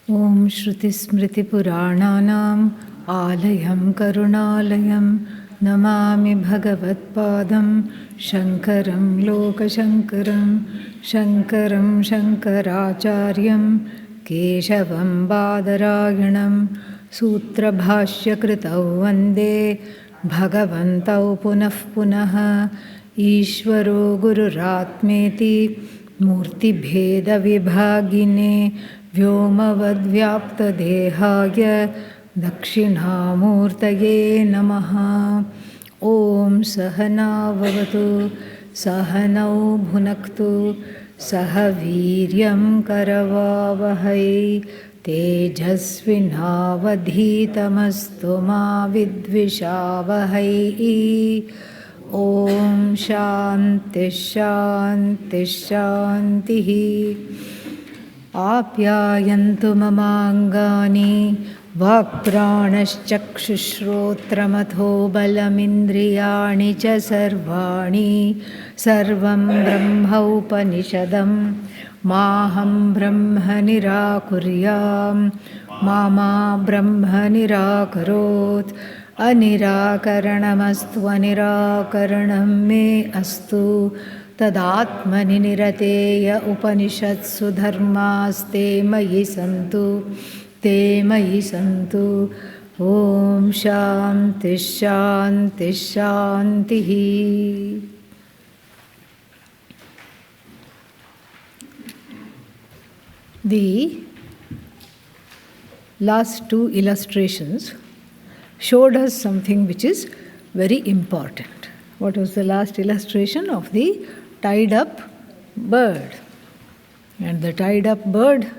Om Shruti Smriti Purananam Alayam Karunalayam Namami Bhagavat Padam Shankaram Lokashankaram Shankaram Shankaracharyam Keshavam Badarayanam Sutra Bhashya Kritau Vande Bhagavantau Punah Punaha Ishvaro Gururatmeti Murti Bheda Vibhagine Vyomavadvyaptadehaaya Dakshinamurtaye Namaha. Om Sahana Vavatu Sahanau Bhunaktu Sahaviryam Karavavahai Tejasvinavadhitamastu ma vidvishavahai. Om Shanti Shanti Shanti. Apyayantu mamangani Vakpranashchakshushrotramatho balamindriyani cha sarvani Sarvam brahma upanishadam Maham brahma nirakuryam Mama brahma nirakarot Anirakaranamastu anirakaranam me astu Tadatmani nirateya upanishatsu dharmaste mayi santu te mayi santu. Om Shanti Shanti Shanti. The last two illustrations showed us something which is very important. What was the last illustration? Of the tied up bird. And the tied up bird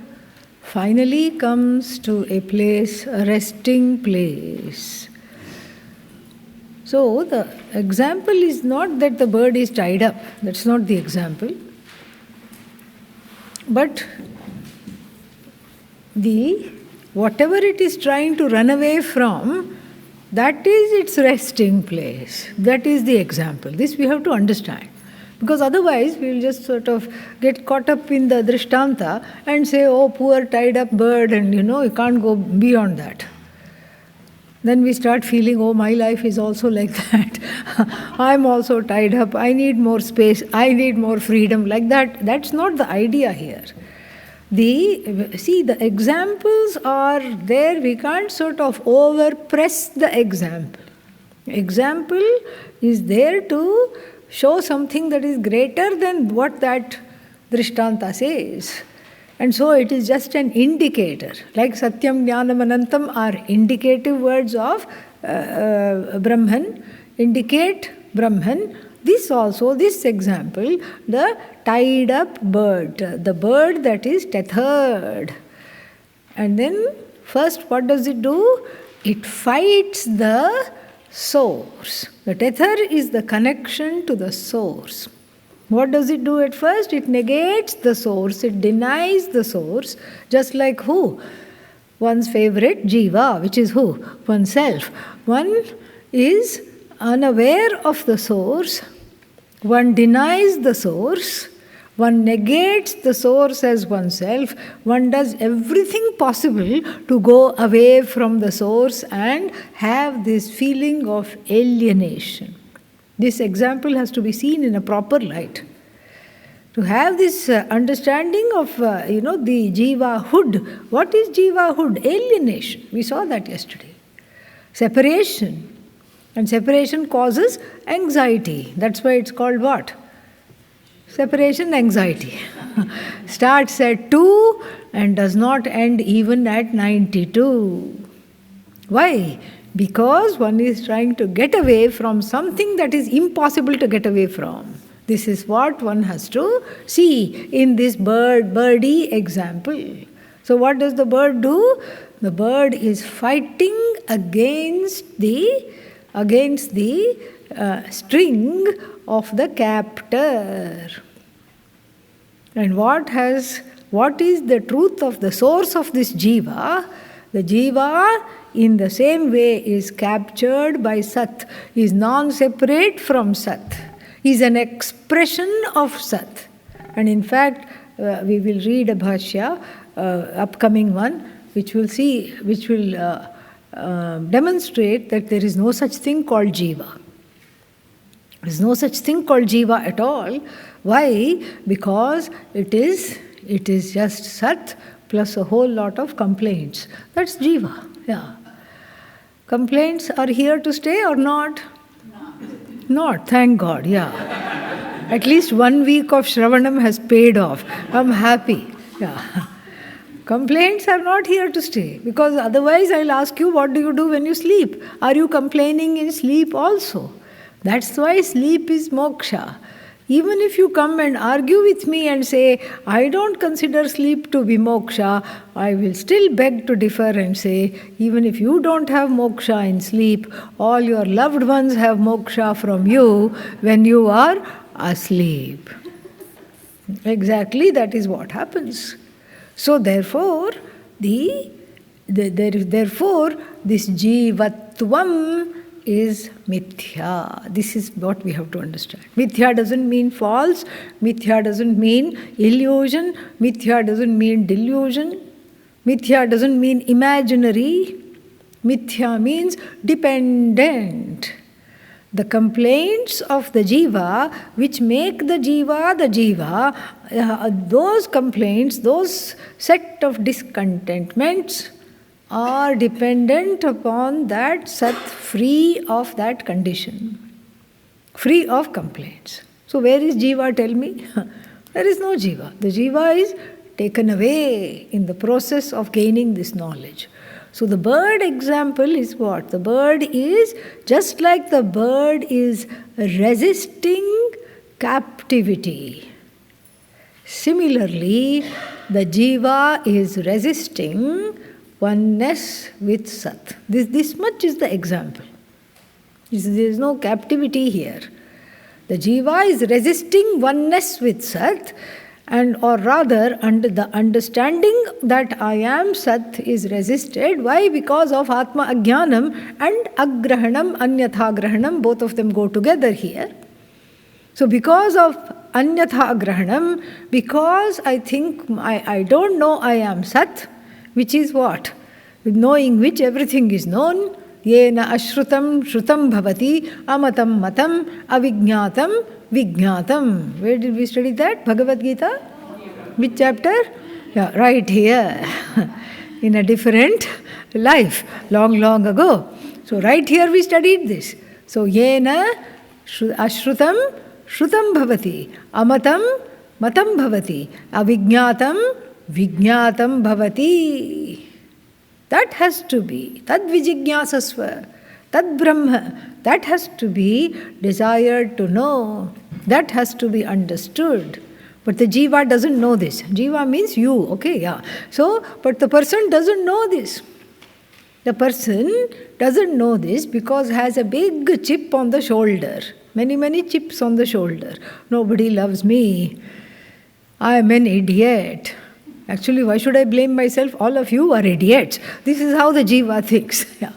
finally comes to a place, a resting place. So the example is not that the bird is tied up, that's not the example. But whatever it is trying to run away from, that is its resting place. That is the example. This we have to understand. Because otherwise we will just sort of get caught up in the drishtanta and say, oh, poor tied up bird, and you can't go beyond that. Then we start feeling, oh, my life is also like that. I'm also tied up. I need more space. I need more freedom. Like that. That's not the idea here. The examples are there. We can't sort of overpress the example. Example is there to show something that is greater than what that drishtanta says. And so it is just an indicator. Like Satyam, Jnanam, Anantam are indicative words of Brahman, indicate Brahman. This also, this example, the tied up bird, the bird that is tethered. And then first what does it do? It fights the source. The tether is the connection to the source. What does it do at first? It negates the source, it denies the source, just like who? One's favorite jiva, which is who? Oneself. One is unaware of the source, one denies the source, one negates the source as oneself, one does everything possible to go away from the source and have this feeling of alienation. This example has to be seen in a proper light. To have this understanding of, the jiva-hood. What is jiva-hood? Alienation. We saw that yesterday. Separation. And separation causes anxiety. That's why it's called what? Separation anxiety. Starts at 2 and does not end even at 92. Why? Because one is trying to get away from something that is impossible to get away from. This is what one has to see in this birdie example. So what does the bird do? The bird is fighting against the string of the captor. And what is the truth of the source of this jiva? The jiva in the same way is captured by Sat, is non-separate from Sat, is an expression of Sat. And in fact, we will read a bhashya, upcoming one, which will demonstrate that there is no such thing called jiva. There is no such thing called jiva at all. Why? Because it is just sat plus a whole lot of complaints. That's jiva. Yeah. Complaints are here to stay or not? Not. Thank God. Yeah. At least 1 week of Shravanam has paid off. I'm happy. Yeah. Complaints are not here to stay, because otherwise I'll ask you, what do you do when you sleep? Are you complaining in sleep also? That's why sleep is moksha. Even if you come and argue with me and say, I don't consider sleep to be moksha, I will still beg to differ and say, even if you don't have moksha in sleep, all your loved ones have moksha from you when you are asleep. Exactly, that is what happens. So therefore, this jivatvam is mithya. This is what we have to understand. Mithya doesn't mean false. Mithya doesn't mean illusion. Mithya doesn't mean delusion. Mithya doesn't mean imaginary. Mithya means dependent. The complaints of the jiva, which make the jiva, those complaints, those set of discontentments are dependent upon that sat free of that condition, free of complaints. So where is jiva, tell me? There is no jiva. The jiva is taken away in the process of gaining this knowledge. So the bird example is what? The bird is, just like the bird is resisting captivity. Similarly, the jiva is resisting oneness with Sat. This much is the example. There is no captivity here. The jiva is resisting oneness with Sat, or rather, under the understanding that I am Sat is resisted. Why? Because of Atma Ajnanam and Agrahanam, Anyatha Grahanam, both of them go together here. So because of Anyatha Agrahanam, because I think I don't know I am Sat, which is what? With knowing which everything is known. Yena ashrutam shrutam bhavati, amatam matam, avijñātam vijñātam. Where did we study that? Bhagavad Gita? Which chapter? Yeah, right here. In a different life, long ago. So right here we studied this. So yena ashrutam shrutam bhavati, amatam matam bhavati, avijñātam vijñātam bhavati. That has to be, tad vijignyasasva, tad brahma, that has to be desired to know, that has to be understood. But the jiva doesn't know this. Jiva means you, okay, yeah. So, but the person doesn't know this. The person doesn't know this because has a big chip on the shoulder, many chips on the shoulder. Nobody loves me. I am an idiot. Actually, why should I blame myself? All of you are idiots. This is how the jiva thinks. Yeah.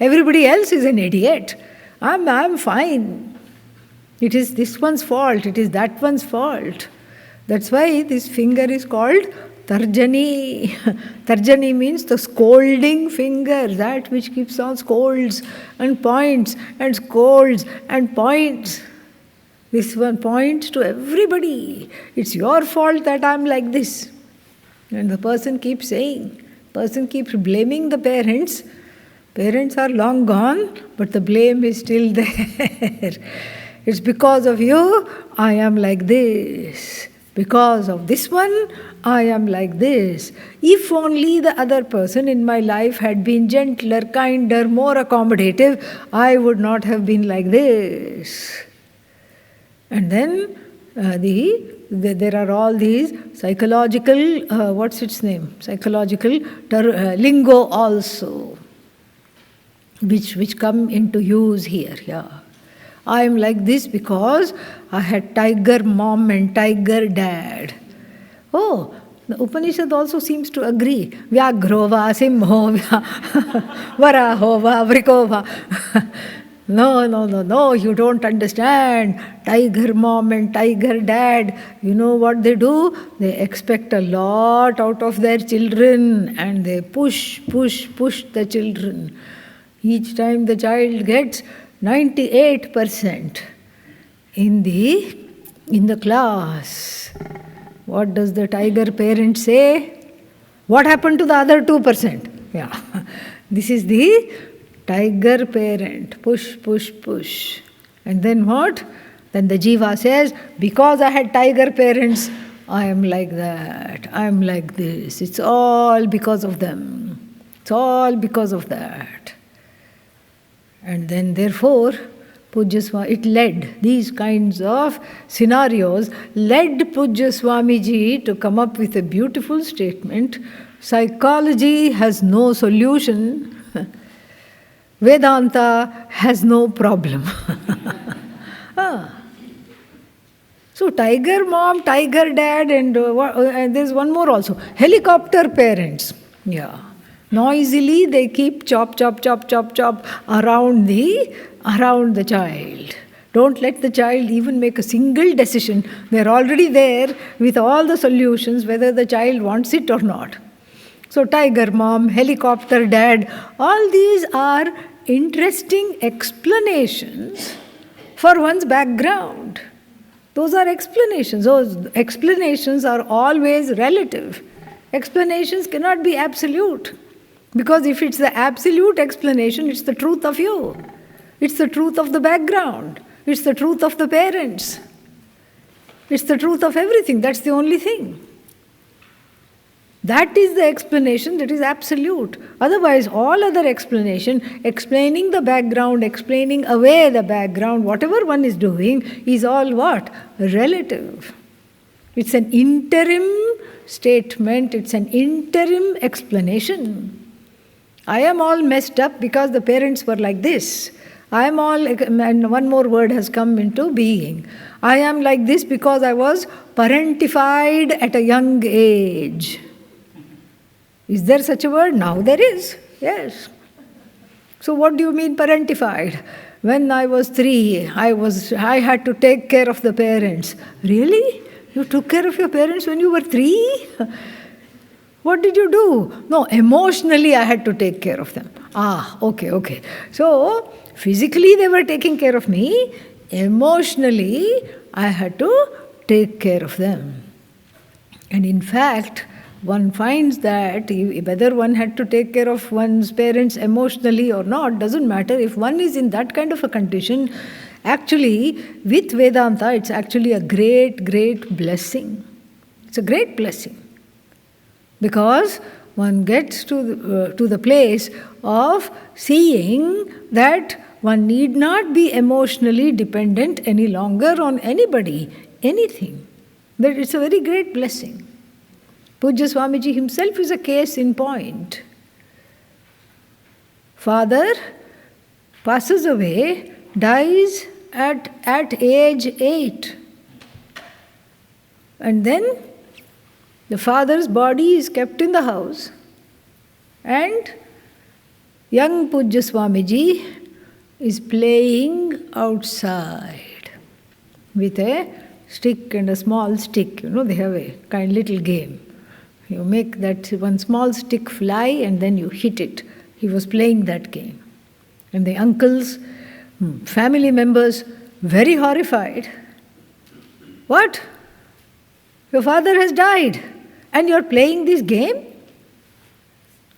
Everybody else is an idiot. I'm fine. It is this one's fault. It is that one's fault. That's why this finger is called Tarjani. Tarjani means the scolding finger, that which keeps on scolds and points and scolds and points. This one points to everybody. It's your fault that I'm like this. And the person keeps saying, person keeps blaming the parents. Parents are long gone, but the blame is still there. It's because of you, I am like this. Because of this one, I am like this. If only the other person in my life had been gentler, kinder, more accommodative, I would not have been like this. And then there are all these psychological, what's its name? Psychological lingo also, which come into use here. Yeah, I am like this because I had tiger mom and tiger dad. Oh, the Upanishad also seems to agree. Vyagrova, simho, varahova, vrikova. No, no, no, no, you don't understand. Tiger mom and tiger dad, you know what they do? They expect a lot out of their children and they push, push, push the children. Each time the child gets 98% in the class. What does the tiger parent say? What happened to the other 2%? Yeah. This is the tiger parent. Push, push, push. And then what? Then the jiva says, because I had tiger parents, I am like that. I am like this. It's all because of them. It's all because of that. And then therefore, it led, these kinds of scenarios led Pujya Swamiji to come up with a beautiful statement. Psychology has no solution. Vedanta has no problem. So tiger mom, tiger dad, and there's one more also. Helicopter parents. Yeah. Noisily they keep chop, chop, chop, chop, chop around the child. Don't let the child even make a single decision. They're already there with all the solutions, whether the child wants it or not. So tiger mom, helicopter dad, all these are interesting explanations for one's background. Those are explanations. Those explanations are always relative. Explanations cannot be absolute. Because if it's the absolute explanation, it's the truth of you. It's the truth of the background. It's the truth of the parents. It's the truth of everything. That's the only thing. That is the explanation that is absolute. Otherwise, all other explanation, explaining the background, explaining away the background, whatever one is doing, is all what? Relative. It's an interim statement. It's an interim explanation. I am all messed up because the parents were like this. I am all, and one more word has come into being. I am like this because I was parentified at a young age. Is there such a word? Now there is. Yes. So what do you mean parentified? When I was 3, I had to take care of the parents. Really? You took care of your parents when you were 3? What did you do? No, emotionally I had to take care of them. Okay. So, physically they were taking care of me. Emotionally, I had to take care of them. And in fact, one finds that whether one had to take care of one's parents emotionally or not, doesn't matter. If one is in that kind of a condition, actually, with Vedanta, it's actually a great, great blessing. It's a great blessing. Because one gets to the place of seeing that one need not be emotionally dependent any longer on anybody, anything. That it's a very great blessing. Pujya Swamiji himself is a case in point. Father passes away, dies at age 8. And then the father's body is kept in the house, and young Pujya Swamiji is playing outside with a stick and a small stick. They have a kind little game. You make that one small stick fly and then you hit it. He was playing that game. And the uncles, family members, very horrified. What? Your father has died and you're playing this game?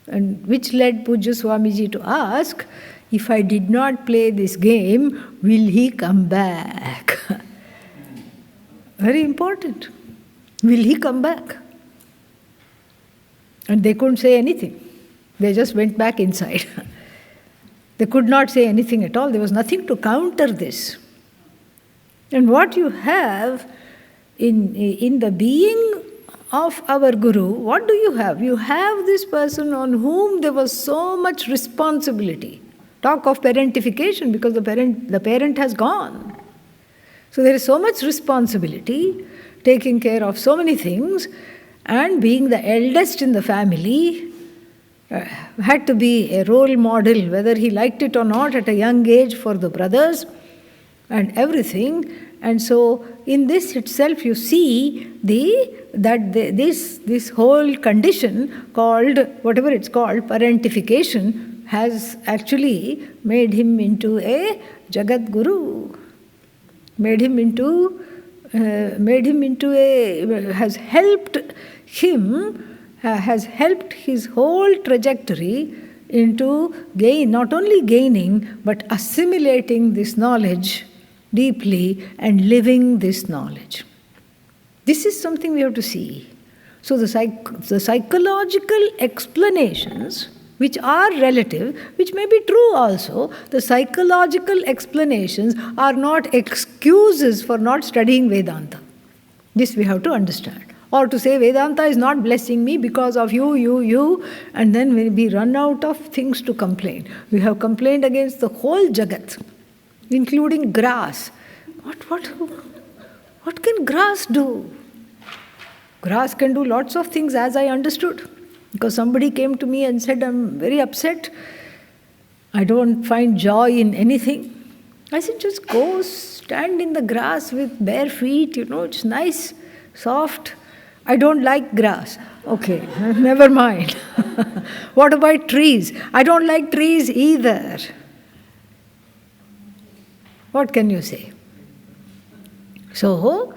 And which led Pujya Swamiji to ask, if I did not play this game, will he come back? Very important. Will he come back? And they couldn't say anything. They just went back inside. They could not say anything at all. There was nothing to counter this. And what you have in the being of our Guru, what do you have? You have this person on whom there was so much responsibility. Talk of parentification, because the parent has gone. So there is so much responsibility, taking care of so many things, and being the eldest in the family, had to be a role model, whether he liked it or not, at a young age for the brothers and everything. And so in this itself you see this whole condition called, whatever it's called, parentification, has actually made him into a Jagat Guru, has helped his whole trajectory into not only gaining but assimilating this knowledge deeply and living this knowledge. This is something we have to see. So the psychological explanations, which are relative, which may be true also, the psychological explanations are not excuses for not studying Vedanta. This we have to understand. Or to say Vedanta is not blessing me because of you, and then we run out of things to complain. We have complained against the whole Jagat, including grass. What can grass do? Grass can do lots of things, as I understood. Because somebody came to me and said, I'm very upset. I don't find joy in anything. I said, just go stand in the grass with bare feet, it's nice, soft. I don't like grass. Okay, never mind. What about trees? I don't like trees either. What can you say? So,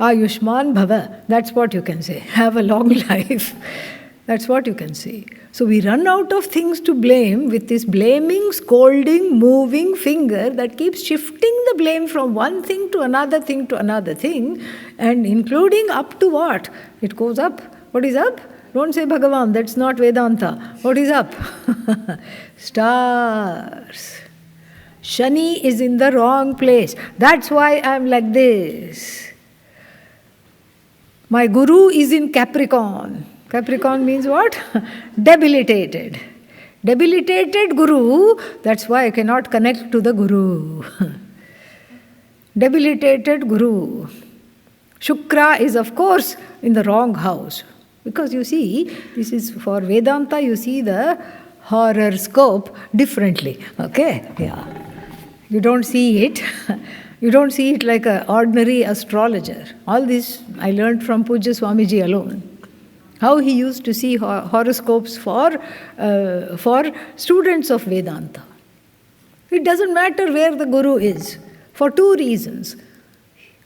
Ayushman Bhava, that's what you can say. Have a long life. That's what you can say. So we run out of things to blame with this blaming, scolding, moving finger that keeps shifting the blame from one thing to another thing to another thing, and including up to what? It goes up. What is up? Don't say Bhagavan, that's not Vedanta. What is up? Stars. Shani is in the wrong place. That's why I'm like this. My guru is in Capricorn. Capricorn means what? Debilitated. Debilitated guru, that's why I cannot connect to the guru. Debilitated guru. Shukra is, of course, in the wrong house. Because you see, this is for Vedanta, you see the horoscope differently. Okay? Yeah. You don't see it. You don't see it like an ordinary astrologer. All this I learned from Pujya Swamiji alone. How he used to see horoscopes for students of Vedanta. It doesn't matter where the guru is, for two reasons.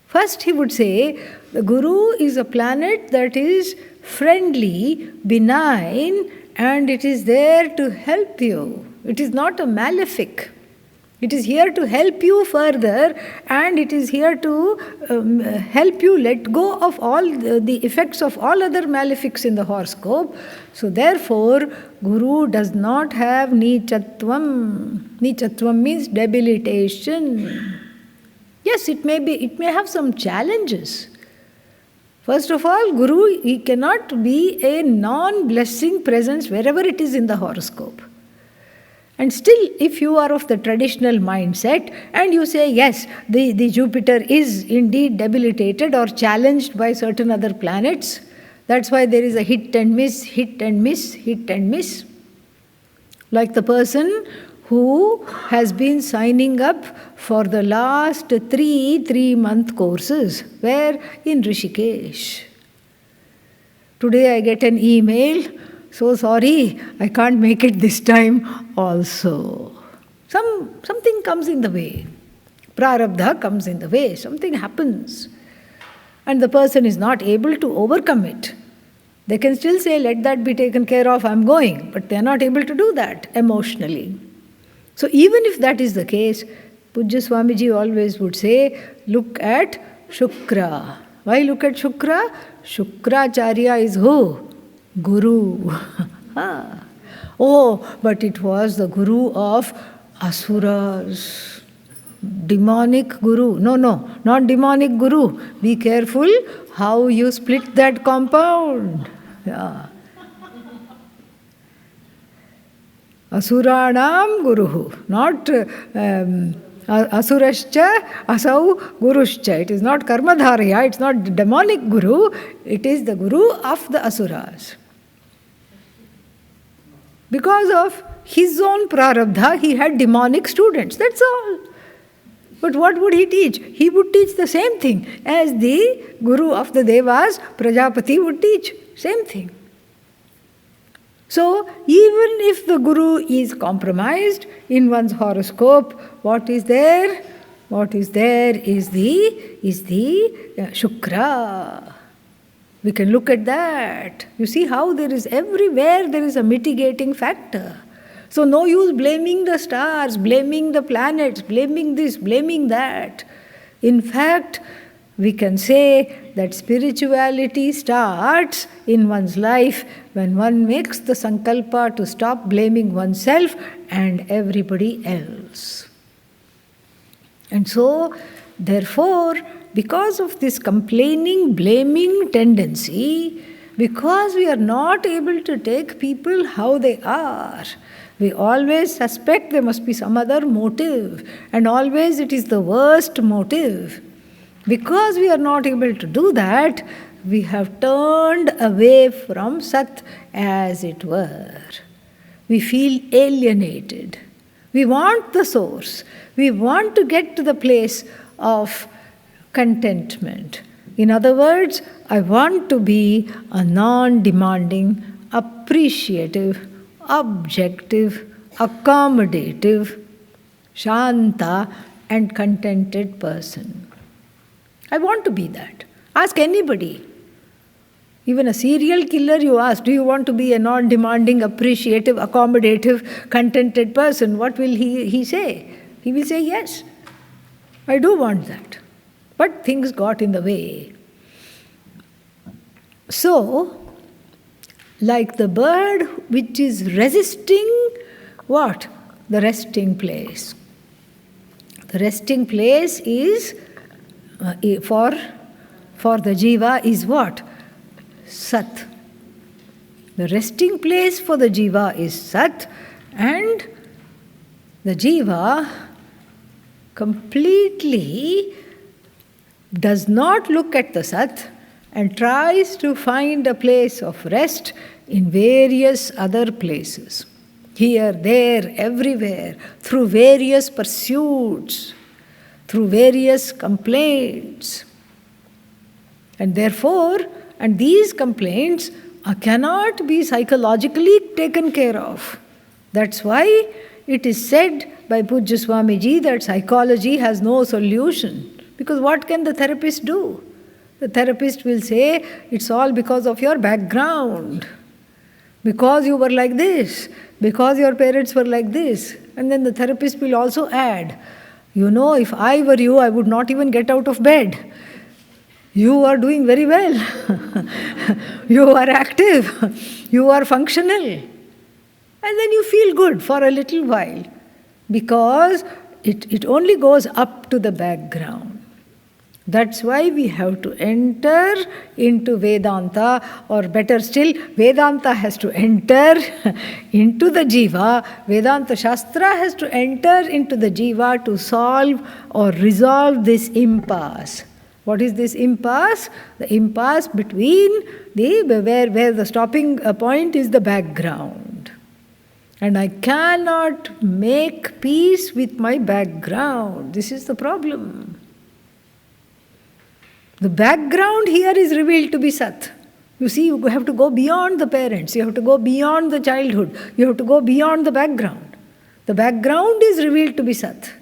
First, he would say, the guru is a planet that is friendly, benign, and it is there to help you. It is not a malefic. It is here to help you further, and it is here to help you let go of all the effects of all other malefics in the horoscope. So therefore, Guru does not have nichatvam. Nichatvam means debilitation. Yes, it may have some challenges. First of all, Guru, he cannot be a non-blessing presence wherever it is in the horoscope. And still, if you are of the traditional mindset and you say, yes, the Jupiter is indeed debilitated or challenged by certain other planets, that's why there is a hit and miss, hit and miss, hit and miss. Like the person who has been signing up for the last three-month courses, where in Rishikesh. Today I get an email, so sorry, I can't make it this time also. Something comes in the way. Prarabdha comes in the way. Something happens. And the person is not able to overcome it. They can still say, let that be taken care of, I'm going. But they are not able to do that emotionally. So even if that is the case, Pujya Swamiji always would say, look at Shukra. Why look at Shukra? Shukracharya is who? Guru. Oh, but it was the guru of asuras. Demonic guru. No, not demonic guru. Be careful how you split that compound. Yeah. Asuranam guruhu. Not asurascha asau guruscha. It is not karmadharya. It's not demonic guru. It is the guru of the asuras. Because of his own prarabdha, he had demonic students. That's all. But what would he teach? He would teach the same thing as the guru of the Devas, Prajapati, would teach. Same thing. So, even if the guru is compromised in one's horoscope, what is there? What is there is the Shukra. We can look at that. You see how there is everywhere there is a mitigating factor. So no use blaming the stars, blaming the planets, blaming this, blaming that. In fact, we can say that spirituality starts in one's life when one makes the sankalpa to stop blaming oneself and everybody else. And so, therefore, because of this complaining, blaming tendency, because we are not able to take people how they are, we always suspect there must be some other motive, and always it is the worst motive. Because we are not able to do that, we have turned away from Sat, as it were. We feel alienated. We want the source. We want to get to the place of contentment. In other words, I want to be a non-demanding, appreciative, objective, accommodative, shanta and contented person. I want to be that. Ask anybody. Even a serial killer, you ask, do you want to be a non-demanding, appreciative, accommodative, contented person? What will he say? He will say, yes, I do want that. But things got in the way. So, like the bird which is resisting what? The resting place. The resting place is, for the jiva is what? Sat. The resting place for the jiva is Sat, and the jiva completely does not look at the Sat and tries to find a place of rest in various other places. Here, there, everywhere, through various pursuits, through various complaints. And therefore, and these complaints cannot be psychologically taken care of. That's why it is said by Pujya Swamiji that psychology has no solution. Because what can the therapist do? The therapist will say, it's all because of your background. Because you were like this. Because your parents were like this. And then the therapist will also add, you know, if I were you, I would not even get out of bed. You are doing very well. You are active. You are functional. And then you feel good for a little while. Because it only goes up to the background. That's why we have to enter into Vedanta, or better still, Vedanta has to enter into the jiva. Vedanta Shastra has to enter into the jiva to solve or resolve this impasse. What is this impasse? The impasse between where the stopping point is the background. And I cannot make peace with my background. This is the problem. The background here is revealed to be Sat. You see, you have to go beyond the parents. You have to go beyond the childhood. You have to go beyond the background. The background is revealed to be Sat.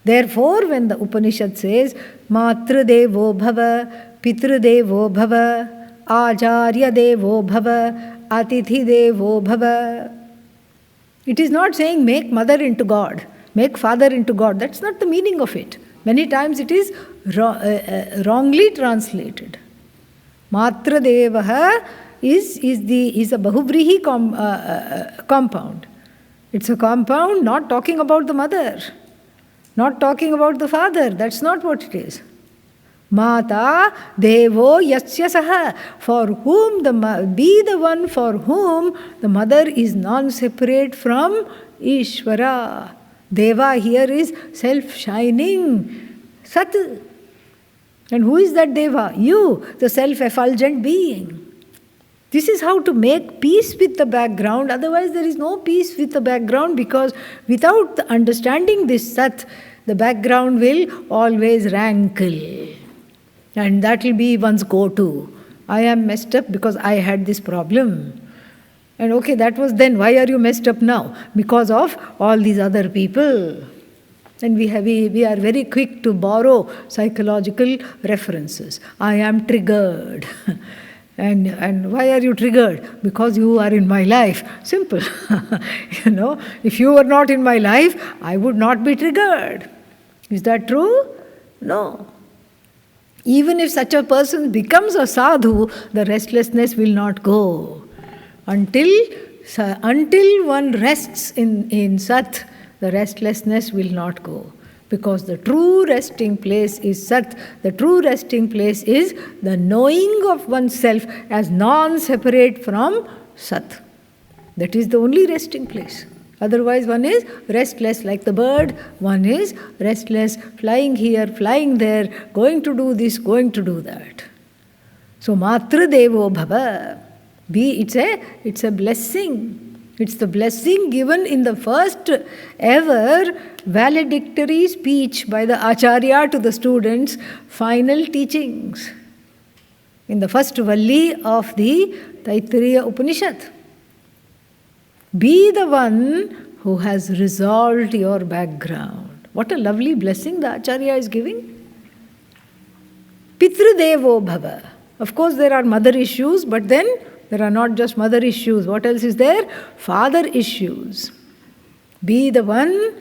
Therefore, when the Upanishad says, Matra Devo Bhava, Pitra Devo Bhava, Acharya Devo Bhava, Atithi Devo Bhava, it is not saying make mother into God, make father into God. That's not the meaning of it. Many times it is wrongly translated. Matra Devaha is a Bahuvrihi compound. It's a compound not talking about the mother, not talking about the father. That's not what it is. Mata Devo Yasya Saha, for whom be the one for whom the mother is non-separate from Ishvara. Deva here is self-shining, Sat. And who is that Deva? You, the self-effulgent being. This is how to make peace with the background. Otherwise, there is no peace with the background, because without understanding this Sat, the background will always rankle. And that will be one's go-to. I am messed up because I had this problem. And okay, that was then. Why are you messed up now? Because of all these other people. And we are very quick to borrow psychological references. I am triggered. And why are you triggered? Because you are in my life. Simple. If you were not in my life, I would not be triggered. Is that true? No. Even if such a person becomes a sadhu, the restlessness will not go. Until one rests in Sat, the restlessness will not go. Because the true resting place is Sat. The true resting place is the knowing of oneself as non-separate from Sat. That is the only resting place. Otherwise, one is restless like the bird. One is restless, flying here, flying there, going to do this, going to do that. So, Matra Devo Bhava. It's a blessing. It's the blessing given in the first ever valedictory speech by the Acharya to the students, final teachings. In the first Valli of the Taittiriya Upanishad. Be the one who has resolved your background. What a lovely blessing the Acharya is giving. Pitru Devo Bhava. Of course, there are mother issues, but then there are not just mother issues. What else is there? Father issues. Be the one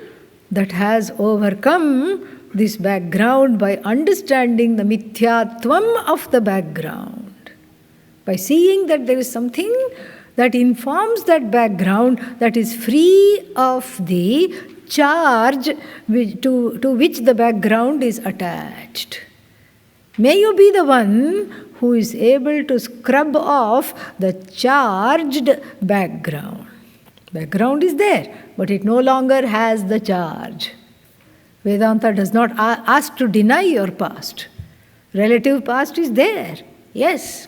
that has overcome this background by understanding the mithyatvam of the background. By seeing that there is something that informs that background that is free of the charge to which the background is attached. May you be the one who is able to scrub off the charged background. Background is there, but it no longer has the charge. Vedanta does not ask to deny your past. Relative past is there, yes.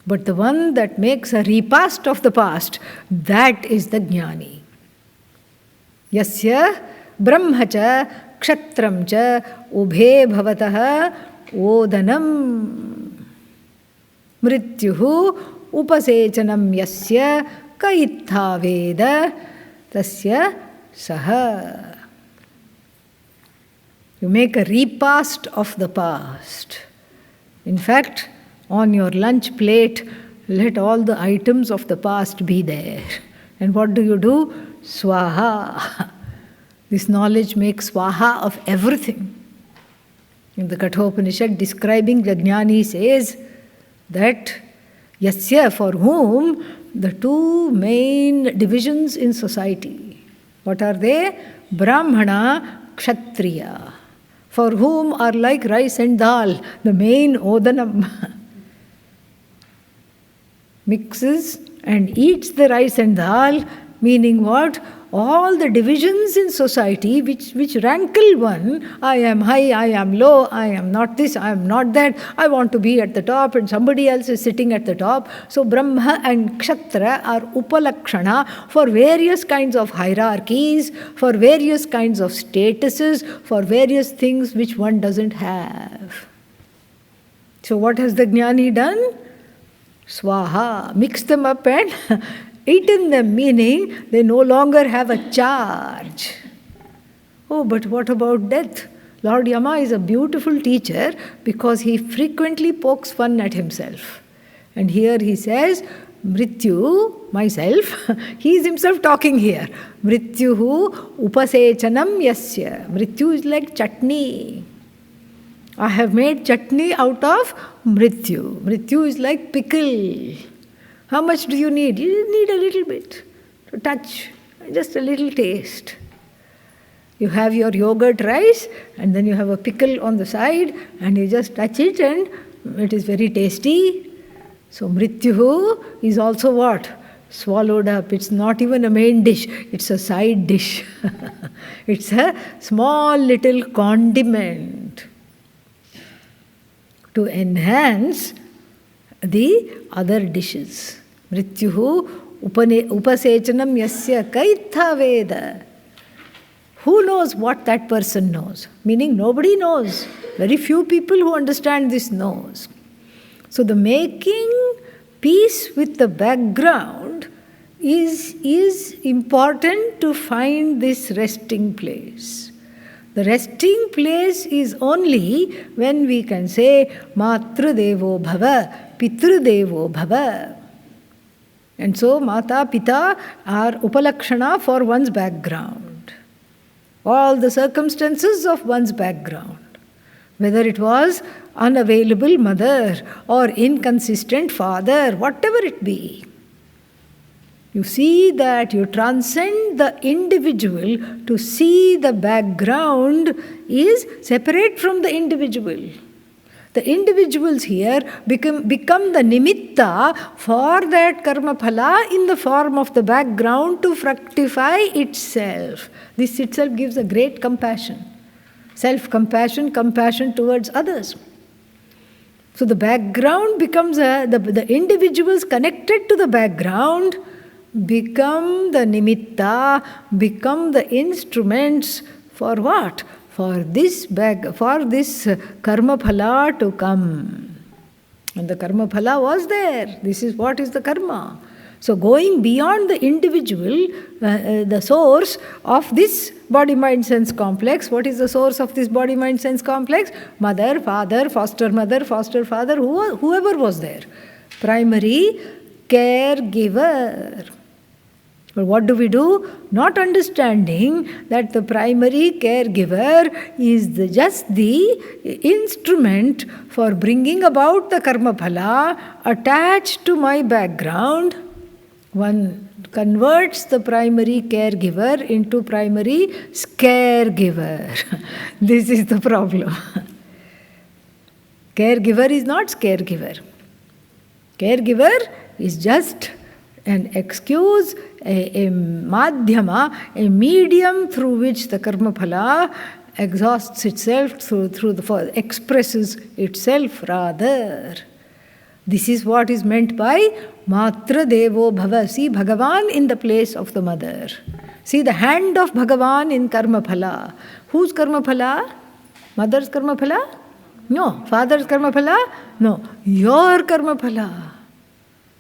But the one that makes a repast of the past, that is the jnani. Yasya brahmacha kshatramcha ubhe bhavatah odanam mrityuhu upasechanam yasya kaitha veda tasya saha. You make a repast of the past. In fact, on your lunch plate, let all the items of the past be there. And what do? Swaha. This knowledge makes swaha of everything. In the Kathopanishad, describing the jnani says that yasya, for whom the two main divisions in society, what are they? Brahmana, Kshatriya, for whom are like rice and dal, the main odanam. Mixes and eats the rice and dal, meaning what? All the divisions in society which rankle one. I am high, I am low, I am not this, I am not that, I want to be at the top and somebody else is sitting at the top. So Brahma and Kshatriya are upalakshana for various kinds of hierarchies, for various kinds of statuses, for various things which one doesn't have. So what has the jnani done? Swaha, mix them up and eaten them, meaning they no longer have a charge. Oh, but what about death? Lord Yama is a beautiful teacher because he frequently pokes fun at himself. And here he says, Mrityu, myself, he is himself talking here. Mrityuhu upasechanam yasya. Mrityu is like chutney. I have made chutney out of mrityu. Mrityu is like pickle. How much do you need? You need a little bit to touch, just a little taste. You have your yogurt rice and then you have a pickle on the side and you just touch it and it is very tasty. So mrityuhu is also what? Swallowed up. It's not even a main dish. It's a side dish. It's a small little condiment to enhance the other dishes. Mrityuhu upasechanam yasya kaitha veda. Who knows what that person knows? Meaning nobody knows. Very few people who understand this knows. So the making peace with the background is important to find this resting place. The resting place is only when we can say Matru Devo Bhava, Pitru Devo Bhava. And so Mata, Pita are upalakshana for one's background. All the circumstances of one's background. Whether it was unavailable mother or inconsistent father, whatever it be. You see that you transcend the individual to see the background is separate from the individual. The individuals here become the nimitta for that karma phala in the form of the background to fructify itself. This itself gives a great compassion. Self-compassion, compassion towards others. So the background becomes the individuals connected to the background become the nimitta, become the instruments for what? For this karma phala to come. And the karma phala was there. This is what is the karma. So going beyond the individual, the source of this body-mind-sense complex, what is the source of this body-mind-sense complex? Mother, father, foster father, whoever was there. Primary caregiver. But what do we do? Not understanding that the primary caregiver is just the instrument for bringing about the karma phala attached to my background. One converts the primary caregiver into primary scaregiver. This is the problem. Caregiver is not scaregiver. Caregiver is just an excuse, a madhyama, a medium through which the karma phala exhausts itself, expresses itself rather. This is what is meant by Matra Devo Bhava. See Bhagavan in the place of the mother. See the hand of Bhagavan in karma phala. Whose karma phala? Mother's karma phala? No. Father's karma phala? No. Your karma phala.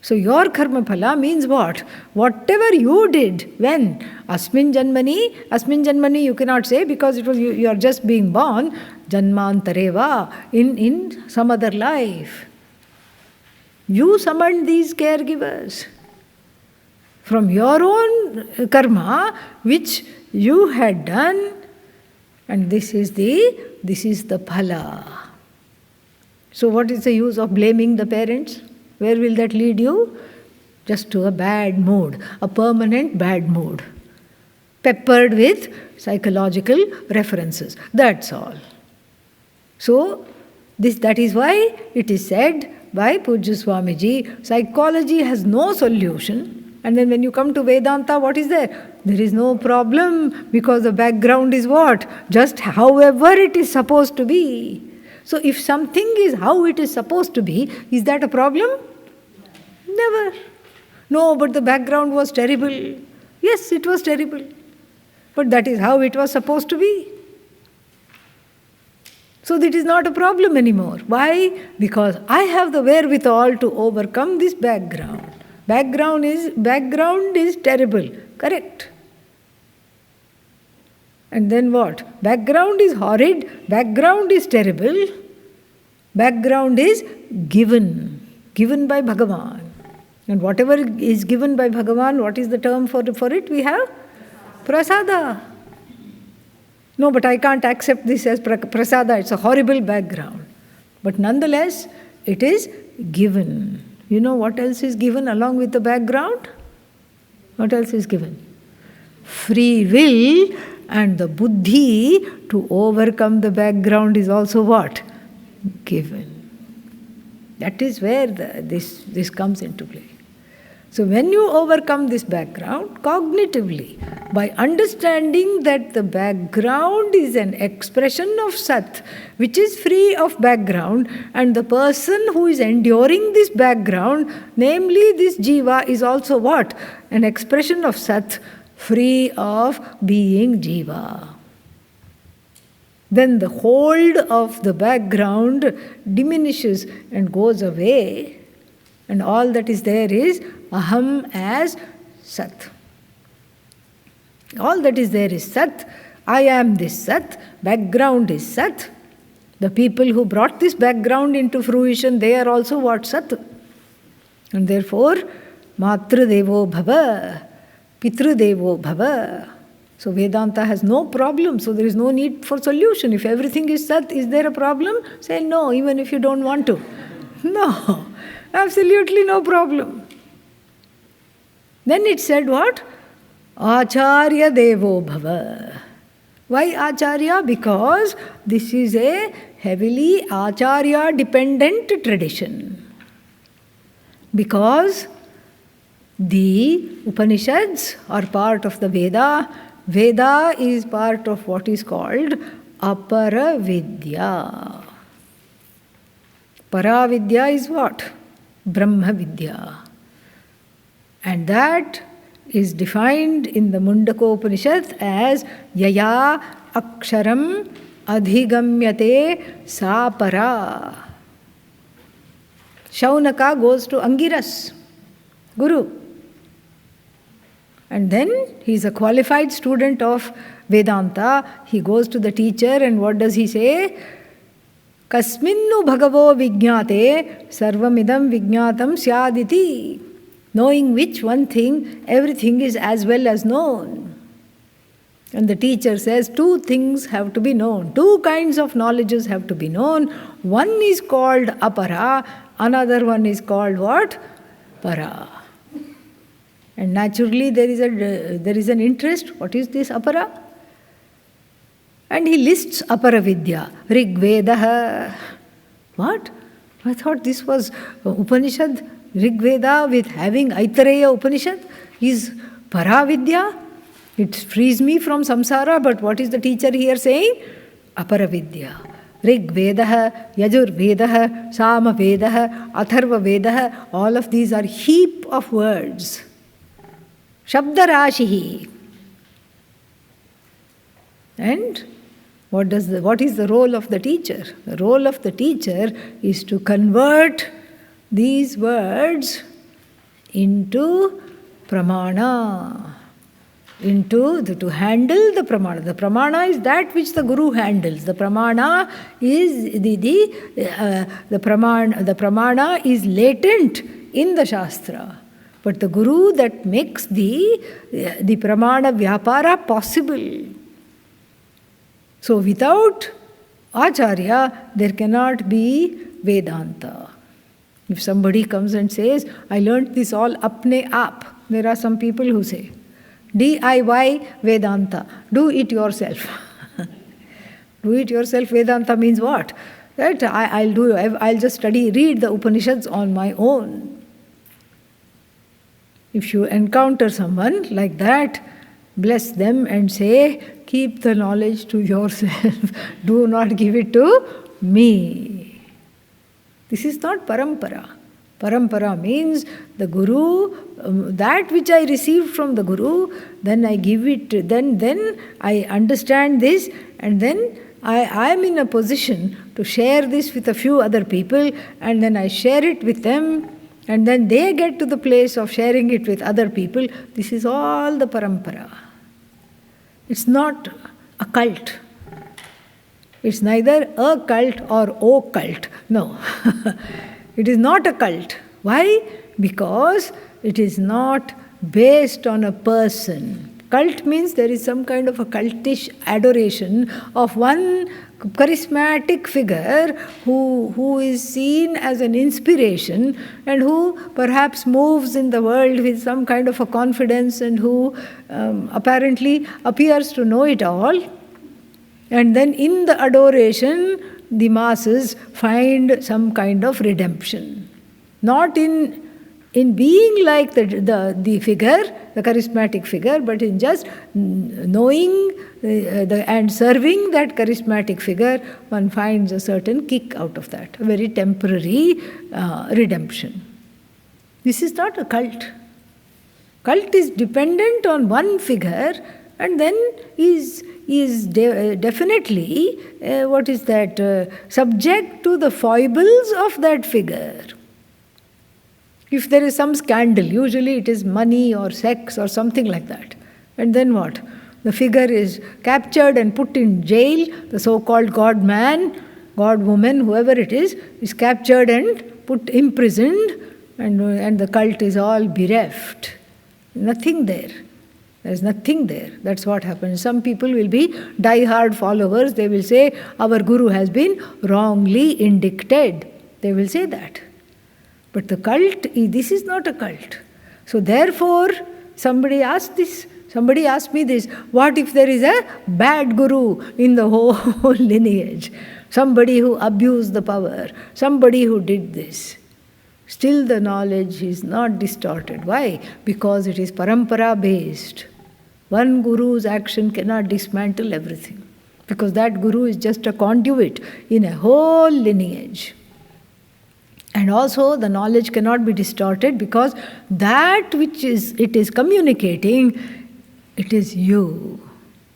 So your karma phala means what? Whatever you did when? Asmin Janmani you cannot say because it was you are just being born. Janmantareva in some other life. You summoned these caregivers from your own karma which you had done, and this is the phala. So what is the use of blaming the parents? Where will that lead you? Just to a bad mood, a permanent bad mood, peppered with psychological references. That's all. So that is why it is said by Pujya Swamiji, psychology has no solution. And then when you come to Vedanta, what is there? There is no problem because the background is what? Just however it is supposed to be. So if something is how it is supposed to be, is that a problem? Never. No, but the background was terrible. Yes, it was terrible. But that is how it was supposed to be. So it is not a problem anymore. Why? Because I have the wherewithal to overcome this background. Background is terrible. Correct. And then what? Background is horrid. Background is terrible. Background is given by Bhagavan. And whatever is given by Bhagavan, what is the term for it? We have prasada. No, but I can't accept this as prasada. It's a horrible background. But nonetheless, it is given. You know what else is given along with the background? What else is given? Free will and the buddhi to overcome the background is also what? Given. That is where this comes into play. So when you overcome this background cognitively, by understanding that the background is an expression of Sat, which is free of background, and the person who is enduring this background, namely this Jiva, is also what? An expression of Sat, free of being Jiva. Then the hold of the background diminishes and goes away, and all that is there is Aham as Sat. All that is there is Sat. I am this Sat. Background is Sat. The people who brought this background into fruition, they are also what? Sat. And therefore, Matru Devo Bhava, Pitru Devo Bhava. So Vedanta has no problem, so there is no need for solution. If everything is Sat, is there a problem? Say no, even if you don't want to. No, absolutely no problem. Then it said what? Acharya Devo Bhava. Why Acharya? Because this is a heavily Acharya dependent tradition. Because the Upanishads are part of the Veda. Veda is part of what is called Apara Vidya. Para Vidya is what? Brahma Vidya. And that is defined in the Mundaka Upanishad as Yaya Aksharam Adhigamyate Sa Para. Shaunaka goes to Angiras, Guru. And then he is a qualified student of Vedanta. He goes to the teacher, and what does he say? Kasminnu bhagavo vijñāte sarvamidam vijñātam syaditi. Knowing which one thing, everything is as well as known. And the teacher says two things have to be known. Two kinds of knowledges have to be known. One is called apara, another one is called what? Para. And naturally there is an interest. What is this apara? And he lists apara vidya. Rig Vedaha. What? I thought this was Upanishad. Rig Veda with having Aitareya Upanishad is para vidya. It frees me from samsara, but what is the teacher here saying? Apara vidya. Rig Vedaha, Yajur Vedaha, Sama Vedaha, Atharva Vedaha, all of these are heap of words. Shabda Rashihi. And what is the role of the teacher? The role of the teacher is to convert these words into pramana, to handle the pramana. The pramana is that which the Guru handles. The pramana is the pramana is latent in the Shastra. But the Guru that makes the pramana vyapara possible. So without Acharya, there cannot be Vedanta. If somebody comes and says, I learnt this all apne aap, there are some people who say, DIY Vedanta, do it yourself. Do it yourself Vedanta means what? That I'll just read the Upanishads on my own. If you encounter someone like that, bless them and say, keep the knowledge to yourself. Do not give it to me. This is not parampara. Parampara means the Guru, that which I received from the Guru, then I give it, then I understand this, and then I am in a position to share this with a few other people, and then I share it with them, and then they get to the place of sharing it with other people. This is all the parampara. It's not a cult. It's neither a cult or occult. No. It is not a cult. Why? Because it is not based on a person. Cult means there is some kind of a cultish adoration of one charismatic figure who is seen as an inspiration and who perhaps moves in the world with some kind of a confidence and who apparently appears to know it all. And then in the adoration, the masses find some kind of redemption. Not in in being like the figure, the charismatic figure, but in just knowing and serving that charismatic figure, one finds a certain kick out of that, a very temporary redemption. This is not a cult. Cult is dependent on one figure and then is definitely, subject to the foibles of that figure. If there is some scandal, usually it is money or sex or something like that. And then what? The figure is captured and put in jail. The so-called God man, God woman, whoever it is captured and imprisoned, and the cult is all bereft. Nothing there. There's nothing there. That's what happens. Some people will be die-hard followers. They will say, our Guru has been wrongly indicted. They will say that. But the cult, this is not a cult. So therefore, somebody asked me this, what if there is a bad guru in the whole lineage? Somebody who abused the power, somebody who did this. Still the knowledge is not distorted. Why? Because it is parampara based. One guru's action cannot dismantle everything. Because that guru is just a conduit in a whole lineage. And also the knowledge cannot be distorted because that which it is communicating, it is you.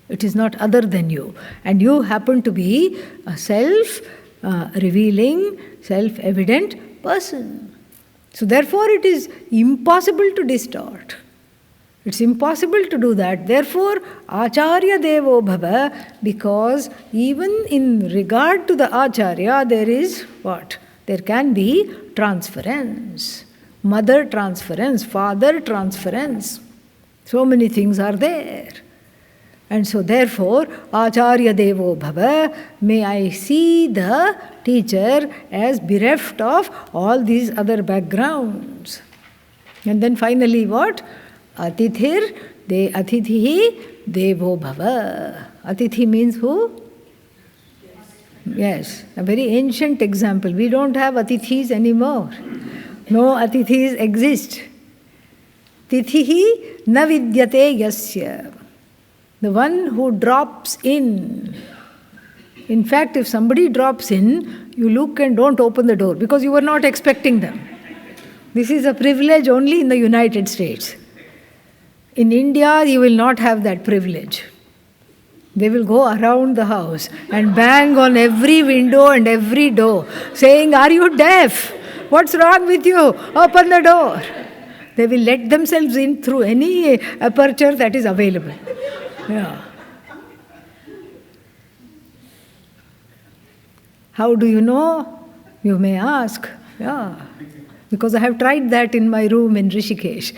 It is not other than you. And you happen to be a self-revealing, self-evident person. So therefore it is impossible to distort. It's impossible to do that. Therefore, Acharya Devo Bhava, because even in regard to the Acharya, there is what? There can be transference. Mother transference, father transference. So many things are there. And so therefore, Acharya Devo Bhava, may I see the teacher as bereft of all these other backgrounds. And then finally what? Atithihi Devo Bhava. Atithi means who? Yes, a very ancient example. We don't have atithis anymore. No atithis exist. Tithihi na vidyate yasya. The one who drops in. In fact, if somebody drops in, you look and don't open the door because you were not expecting them. This is a privilege only in the United States. In India, you will not have that privilege. They will go around the house and bang on every window and every door, saying, "Are you deaf? What's wrong with you? Open the door." They will let themselves in through any aperture that is available. Yeah. How do you know? You may ask. Yeah. Because I have tried that in my room in Rishikesh.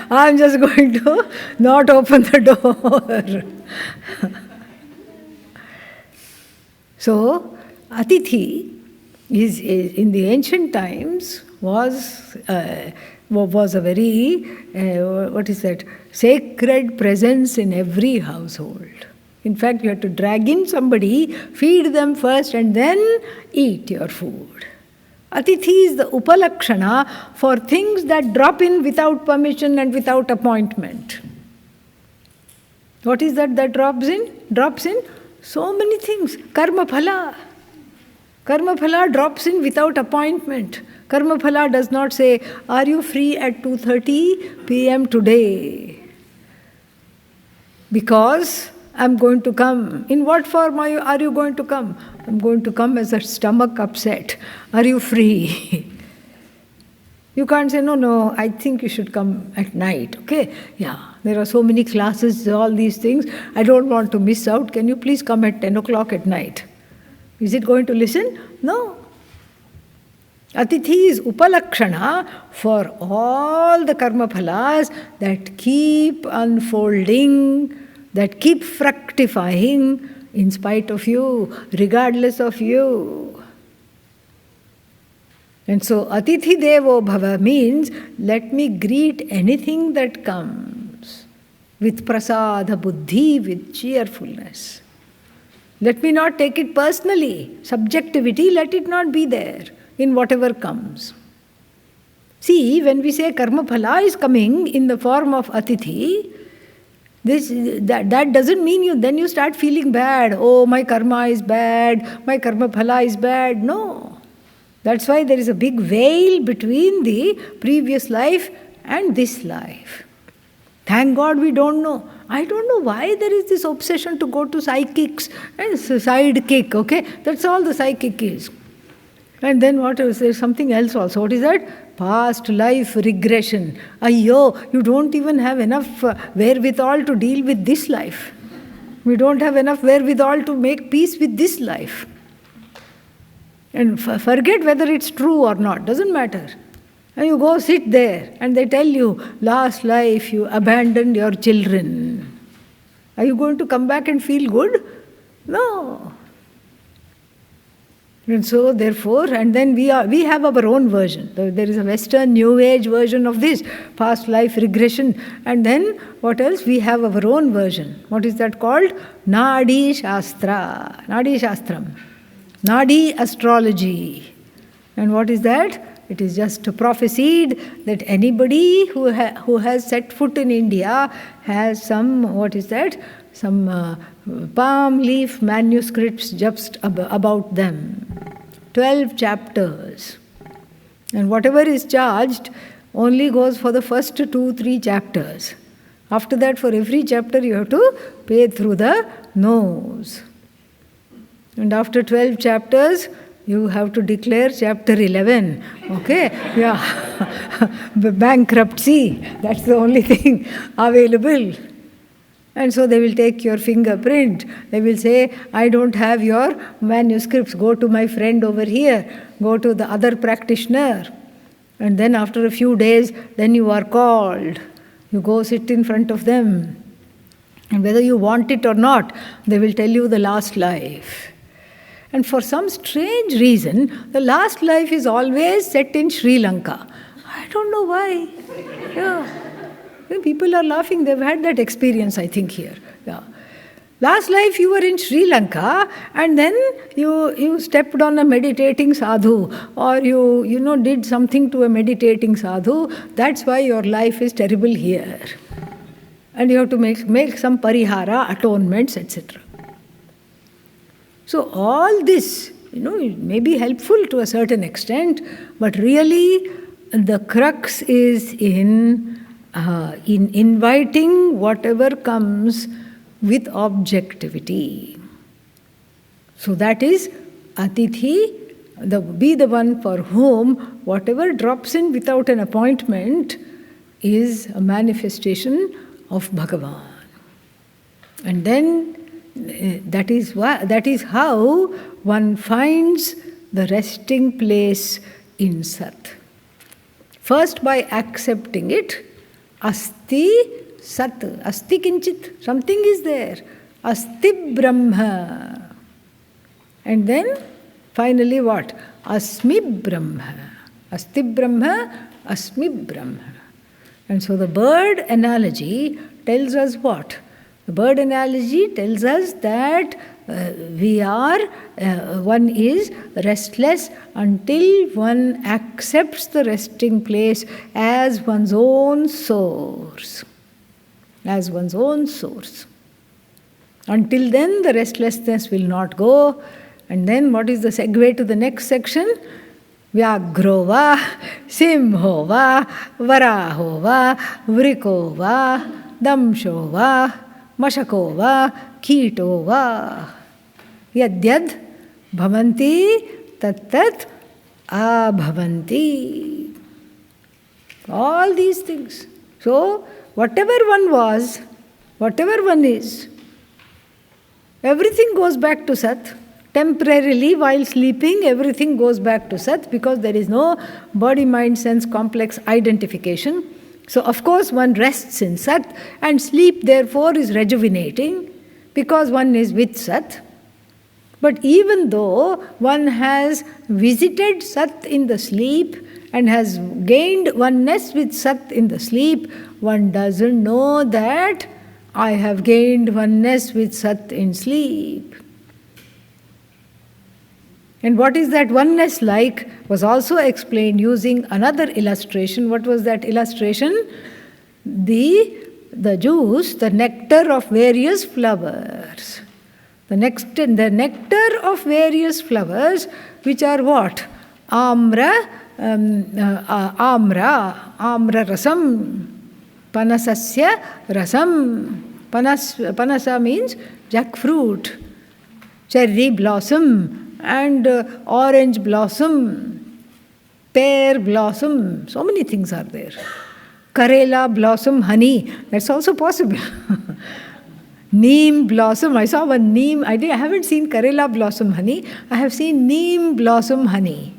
I'm just going to not open the door. So, Atithi is in the ancient times was a very, sacred presence in every household. In fact, you have to drag in somebody, feed them first, and then eat your food. Atithi is the upalakshana for things that drop in without permission and without appointment. What is that drops in? Drops in so many things. Karma phala. Karma phala drops in without appointment. Karma phala does not say, "Are you free at 2:30 p.m. today?" Because I'm going to come. In what form are you going to come? I'm going to come as a stomach upset. Are you free? You can't say, no, I think you should come at night, okay? Yeah, there are so many classes, all these things. I don't want to miss out. Can you please come at 10 o'clock at night? Is it going to listen? No. Atithi is upalakshana for all the karma phalas that keep unfolding, that keep fructifying in spite of you, regardless of you. And so, Atithi Devo Bhava means, let me greet anything that comes with prasada buddhi, with cheerfulness. Let me not take it personally. Subjectivity, let it not be there. in whatever comes. See, when we say karma phala is coming in the form of atithi, that doesn't mean you start feeling bad. Oh, my karma is bad, my karma phala is bad. No. That's why there is a big veil between the previous life and this life. Thank God we don't know. I don't know why there is this obsession to go to psychics and sidekick, okay? That's all the psychic is. And then what else? There's something else also. What is that? Past life regression. Ayyo, you don't even have enough wherewithal to deal with this life. We don't have enough wherewithal to make peace with this life. And forget whether it's true or not. Doesn't matter. And you go sit there and they tell you, last life you abandoned your children. Are you going to come back and feel good? No. And so, therefore, and then we have our own version. There is a Western New Age version of this, past life regression. And then, what else? We have our own version. What is that called? Nadi Shastra. Nadi Shastram. Nadi astrology. And what is that? It is just prophesied that anybody who has set foot in India has some, what is that? Some palm leaf manuscripts just about them. 12 chapters. And whatever is charged only goes for the first 2-3 chapters. After that, for every chapter, you have to pay through the nose. And after 12 chapters, you have to declare chapter 11. Okay? Yeah. Bankruptcy. That's the only thing available. And so they will take your fingerprint. They will say, I don't have your manuscripts. Go to my friend over here. Go to the other practitioner. And then after a few days, then you are called. You go sit in front of them. And whether you want it or not, they will tell you the last life. And for some strange reason, the last life is always set in Sri Lanka. I don't know why. Yeah. People are laughing. They've had that experience, I think, here. Yeah. Last life you were in Sri Lanka and then you stepped on a meditating sadhu or you did something to a meditating sadhu. That's why your life is terrible here. And you have to make some parihara, atonements, etc. So all this, it may be helpful to a certain extent, but really the crux is in inviting whatever comes with objectivity. So that is atithi, be the one for whom whatever drops in without an appointment is a manifestation of Bhagavan. And then that is how one finds the resting place in Sat. First by accepting it, Asti Sat, Asti Kinchit, something is there. Asti Brahma. And then finally what? Asmi Brahma. Asti Brahma, Asmi Brahma. And so the bird analogy tells us what? The bird analogy tells us that one is restless until one accepts the resting place as one's own source. As one's own source. Until then, the restlessness will not go. And then what is the segue to the next section? Vyagro va, simho va, varaho va, vriko va, damsho va, mashako va, kito va. Yadyad bhavanti tattat abhavanti. All these things. So, whatever one was, whatever one is, everything goes back to Sat. Temporarily, while sleeping, everything goes back to Sat because there is no body, mind, sense, complex identification. So, of course, one rests in Sat and sleep, therefore, is rejuvenating because one is with Sat. But even though one has visited Sat in the sleep and has gained oneness with Sat in the sleep, one doesn't know that I have gained oneness with Sat in sleep. And what is that oneness like was also explained using another illustration. What was that illustration? The juice, the nectar of various flowers. The nectar of various flowers, which are what? Amra rasam, panasasya rasam. Panasa means jackfruit, cherry blossom, and orange blossom, pear blossom. So many things are there. Karela blossom honey, that's also possible. Neem blossom, I saw one neem, I haven't seen Karela blossom honey, I have seen neem blossom honey.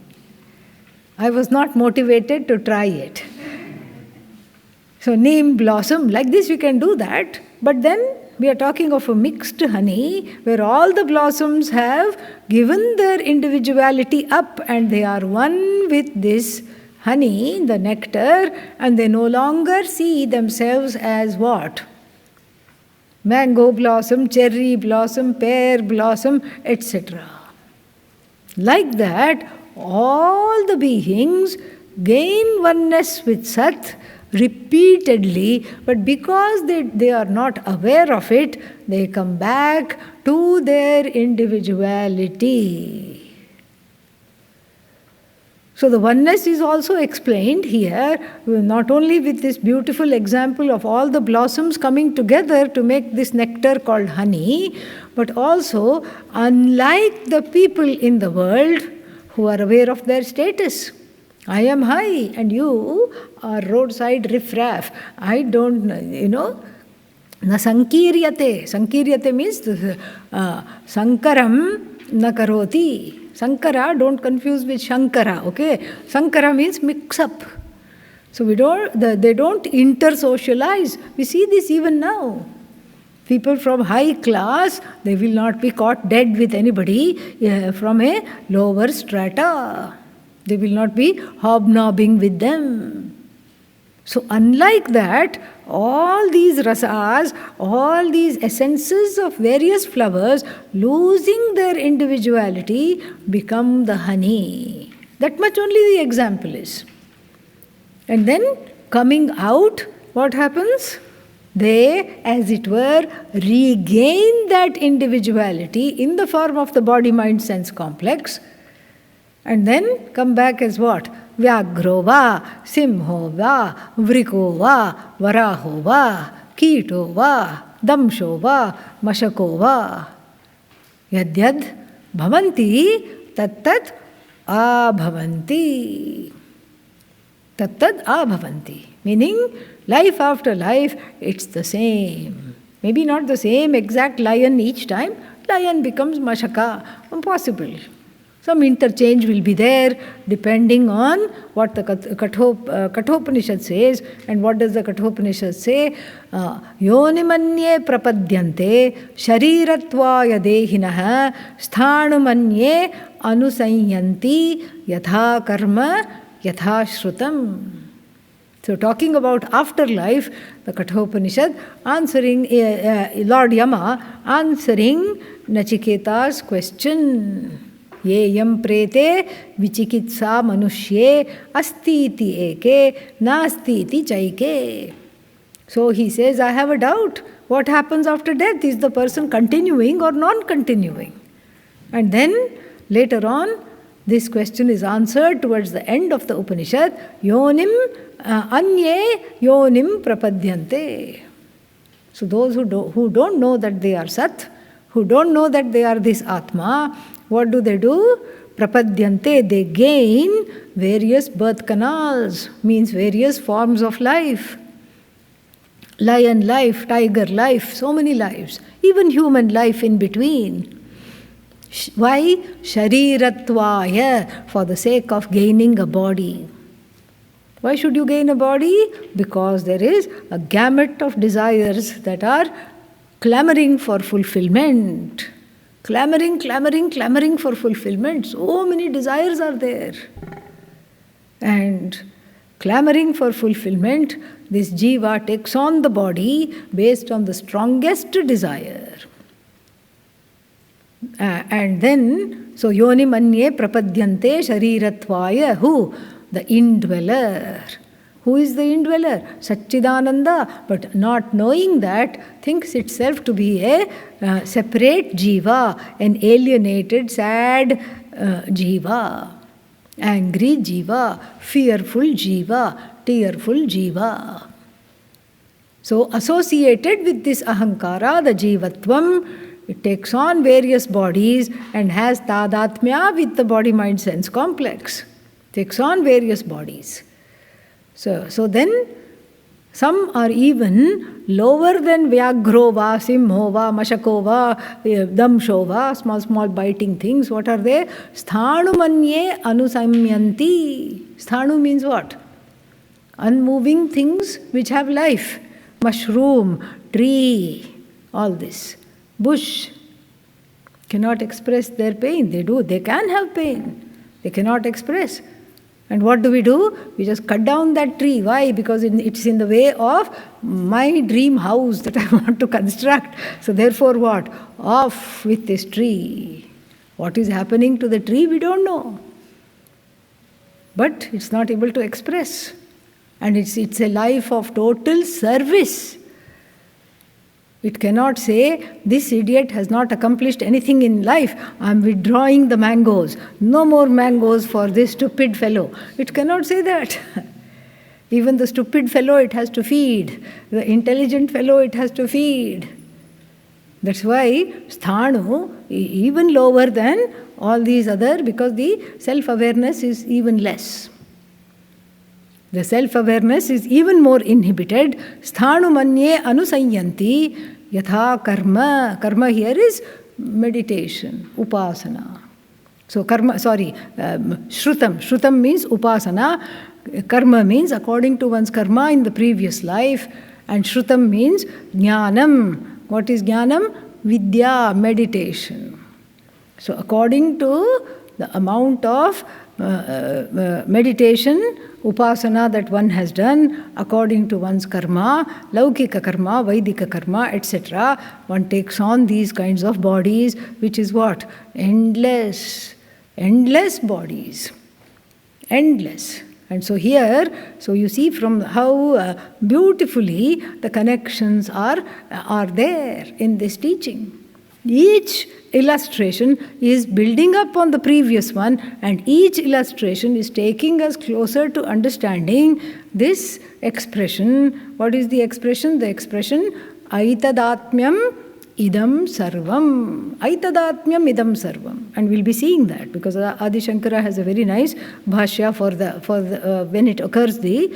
I was not motivated to try it. So neem blossom, like this we can do that, but then we are talking of a mixed honey where all the blossoms have given their individuality up and they are one with this honey, the nectar, and they no longer see themselves as what? Mango blossom, cherry blossom, pear blossom, etc. Like that, all the beings gain oneness with Sat repeatedly, but because they are not aware of it, they come back to their individuality. So the oneness is also explained here, not only with this beautiful example of all the blossoms coming together to make this nectar called honey, but also unlike the people in the world who are aware of their status. I am high and you are roadside riffraff. I don't, na sankiryate. Sankiryate means sankaram na karoti. Sankara, don't confuse with Shankara, okay? Sankara means mix up. So they don't inter-socialize. We see this even now. People from high class, they will not be caught dead with anybody from a lower strata. They will not be hobnobbing with them. So unlike that, all these rasas, all these essences of various flowers, losing their individuality, become the honey. That much only the example is. And then coming out, what happens? They, as it were, regain that individuality in the form of the body-mind-sense complex, and then come back as what? Vyagro va, simho va, vriko va, varaho va, kito va, damsho va, mashako va. Yadyad bhavanti, tattat abhavanti. Tattat abhavanti. Meaning, life after life, it's the same. Maybe not the same exact lion each time. Lion becomes mashaka. Impossible. Some interchange will be there depending on what the Kathopanishad says. And what does the Kathopanishad say? Yonimanye prapadyante sharirattvaya dehinaha sthanumanye anusanyanti yatha karma yatha shrutam. So talking about afterlife, the Kathopanishad answering, Lord Yama answering Nachiketa's question. Ye yam prete vichikitsa manushye astiti eke nastiti chaike. So he says, I have a doubt. What happens after death? Is the person continuing or non-continuing? And then later on, this question is answered towards the end of the Upanishad. Yonim anye yonim prapadyante. So those who don't know that they are Sat, who don't know that they are this Atma, what do? Prapadyante, they gain various birth canals, means various forms of life. Lion life, tiger life, so many lives, even human life in between. Why? Sharirattvaya, for the sake of gaining a body. Why should you gain a body? Because there is a gamut of desires that are clamoring for fulfillment. Clamoring for fulfillment. So many desires are there. And clamoring for fulfillment, this jiva takes on the body based on the strongest desire. And then So yoni manye prapadyante sharirattvaya. Who? The indweller. Who is the indweller? Satchidananda. But not knowing that, thinks itself to be a separate jiva, an alienated, sad jiva, angry jiva, fearful jiva, tearful jiva. So associated with this ahankara, the jivatvam, it takes on various bodies and has tadatmya with the body-mind-sense complex. Takes on various bodies. So then, some are even lower than Vyagrova, Simhova, Mashakova, Damshova, small biting things. What are they? Sthanumanye anusamyanti. Sthanu means what? Unmoving things which have life. Mushroom, tree, all this. Bush cannot express their pain. They can have pain. They cannot express. And what do? We just cut down that tree. Why? Because it's in the way of my dream house that I want to construct. So therefore what? Off with this tree. What is happening to the tree, we don't know. But it's not able to express. And it's a life of total service. It cannot say, this idiot has not accomplished anything in life. I'm withdrawing the mangoes. No more mangoes for this stupid fellow. It cannot say that. Even the stupid fellow it has to feed. The intelligent fellow it has to feed. That's why sthanu even lower than all these other, because the self-awareness is even less. The self-awareness is even more inhibited. Sthanu manye anusanyanti yatha karma. Karma here is meditation, upasana. So shrutam. Shrutam means upasana. Karma means according to one's karma in the previous life. And shrutam means jnanam. What is jnanam? Vidya, meditation. So according to the amount of meditation, upasana that one has done, according to one's karma, laukika karma, vaidika karma, etc., one takes on these kinds of bodies, which is what? Endless bodies. Endless. And so here, so you see from how beautifully the connections are there in this teaching. Each illustration is building up on the previous one, and each illustration is taking us closer to understanding this expression. What is the expression? The expression aitadatmyam idam sarvam. Aitadatmyam idam sarvam. And we'll be seeing that because Adi Shankara has a very nice bhashya for when it occurs the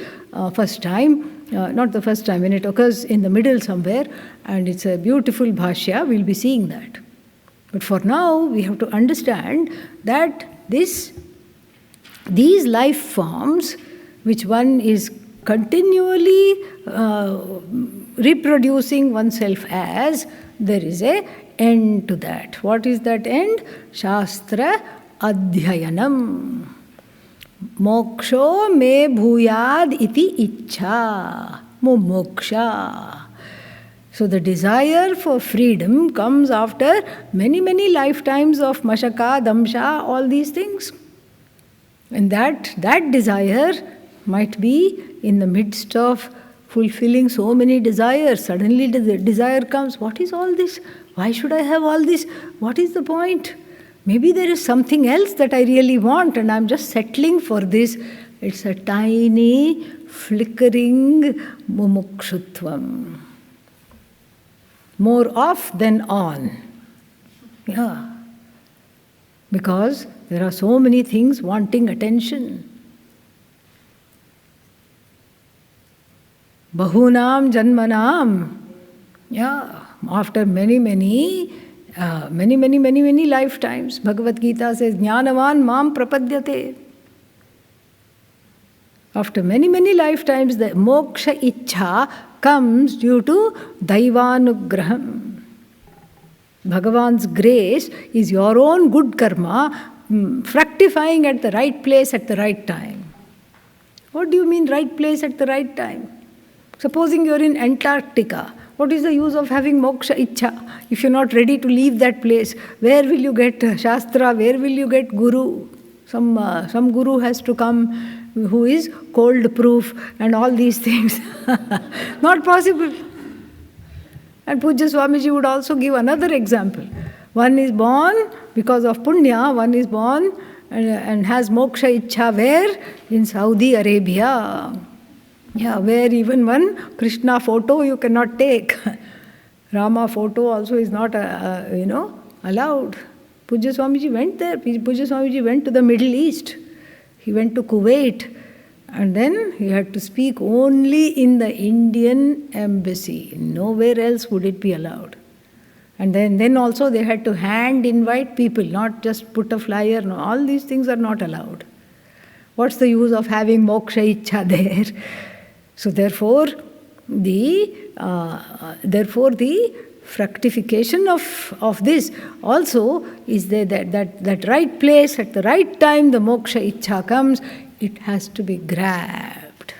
first time. Not the first time, when it occurs in the middle somewhere, and it's a beautiful bhashya, we'll be seeing that. But for now, we have to understand that these life forms, which one is continually reproducing oneself as, there is an end to that. What is that end? Shastra adhyayanam. Moksho me bhuyad iti ichha. Moksha. So the desire for freedom comes after many, many lifetimes of mashaka, damsha, all these things. And that desire might be in the midst of fulfilling so many desires. Suddenly the desire comes, what is all this? Why should I have all this? What is the point? Maybe there is something else that I really want and I'm just settling for this. It's a tiny, flickering mumukshutvam. More off than on. Yeah. Because there are so many things wanting attention. Bahunam janmanam. Yeah. After many lifetimes. Bhagavad Gita says, Jnanavan mam prapadyate. After many lifetimes, the moksha ichha comes due to daivanugraham. Bhagavan's grace is your own good karma fructifying at the right place at the right time. What do you mean right place at the right time? Supposing you're in Antarctica. What is the use of having moksha ichha if you're not ready to leave that place? Where will you get shastra? Where will you get guru? Some guru has to come who is cold proof and all these things. Not possible. And Pujya Swamiji would also give another example. One is born because of punya, one is born and has moksha ichha where? In Saudi Arabia. Yeah, where even one Krishna photo you cannot take. Rama photo also is not, allowed. Pujya Swamiji went there. Pujya Swamiji went to the Middle East. He went to Kuwait. And then he had to speak only in the Indian embassy. Nowhere else would it be allowed. And then also they had to hand invite people, not just put a flyer. No, all these things are not allowed. What's the use of having moksha ichha there? So therefore the fructification of this also is that right place at the right time the moksha ichha comes. It has to be grabbed.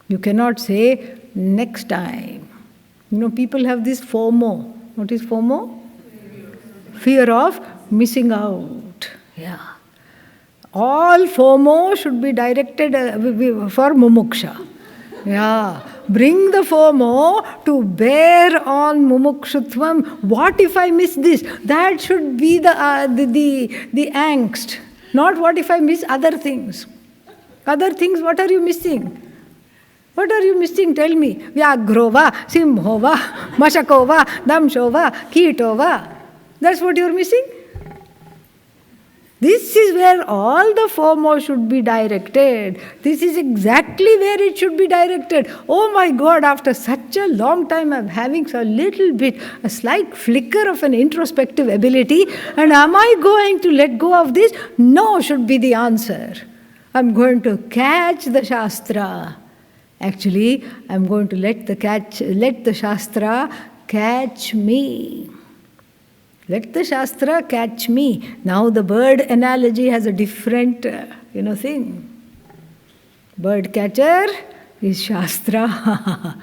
You cannot say next time. People have this FOMO. What is FOMO? Fear of missing out. Yeah. All FOMO should be directed for mumuksha. Yeah. Bring the FOMO to bear on mumukshutvam. What if I miss this? That should be the angst. Not what if I miss other things. Other things, what are you missing? What are you missing? Tell me. Vyagrova, simhova, mashakova, damshova, kitova. That's what you're missing? This is where all the FOMO should be directed. This is exactly where it should be directed. Oh my God, after such a long time I'm having a slight flicker of an introspective ability, and am I going to let go of this? No should be the answer. I'm going to catch the Shastra. Actually, I'm going to let the Shastra catch me. Let the Shastra catch me. Now the bird analogy has a different, thing. Bird catcher is Shastra.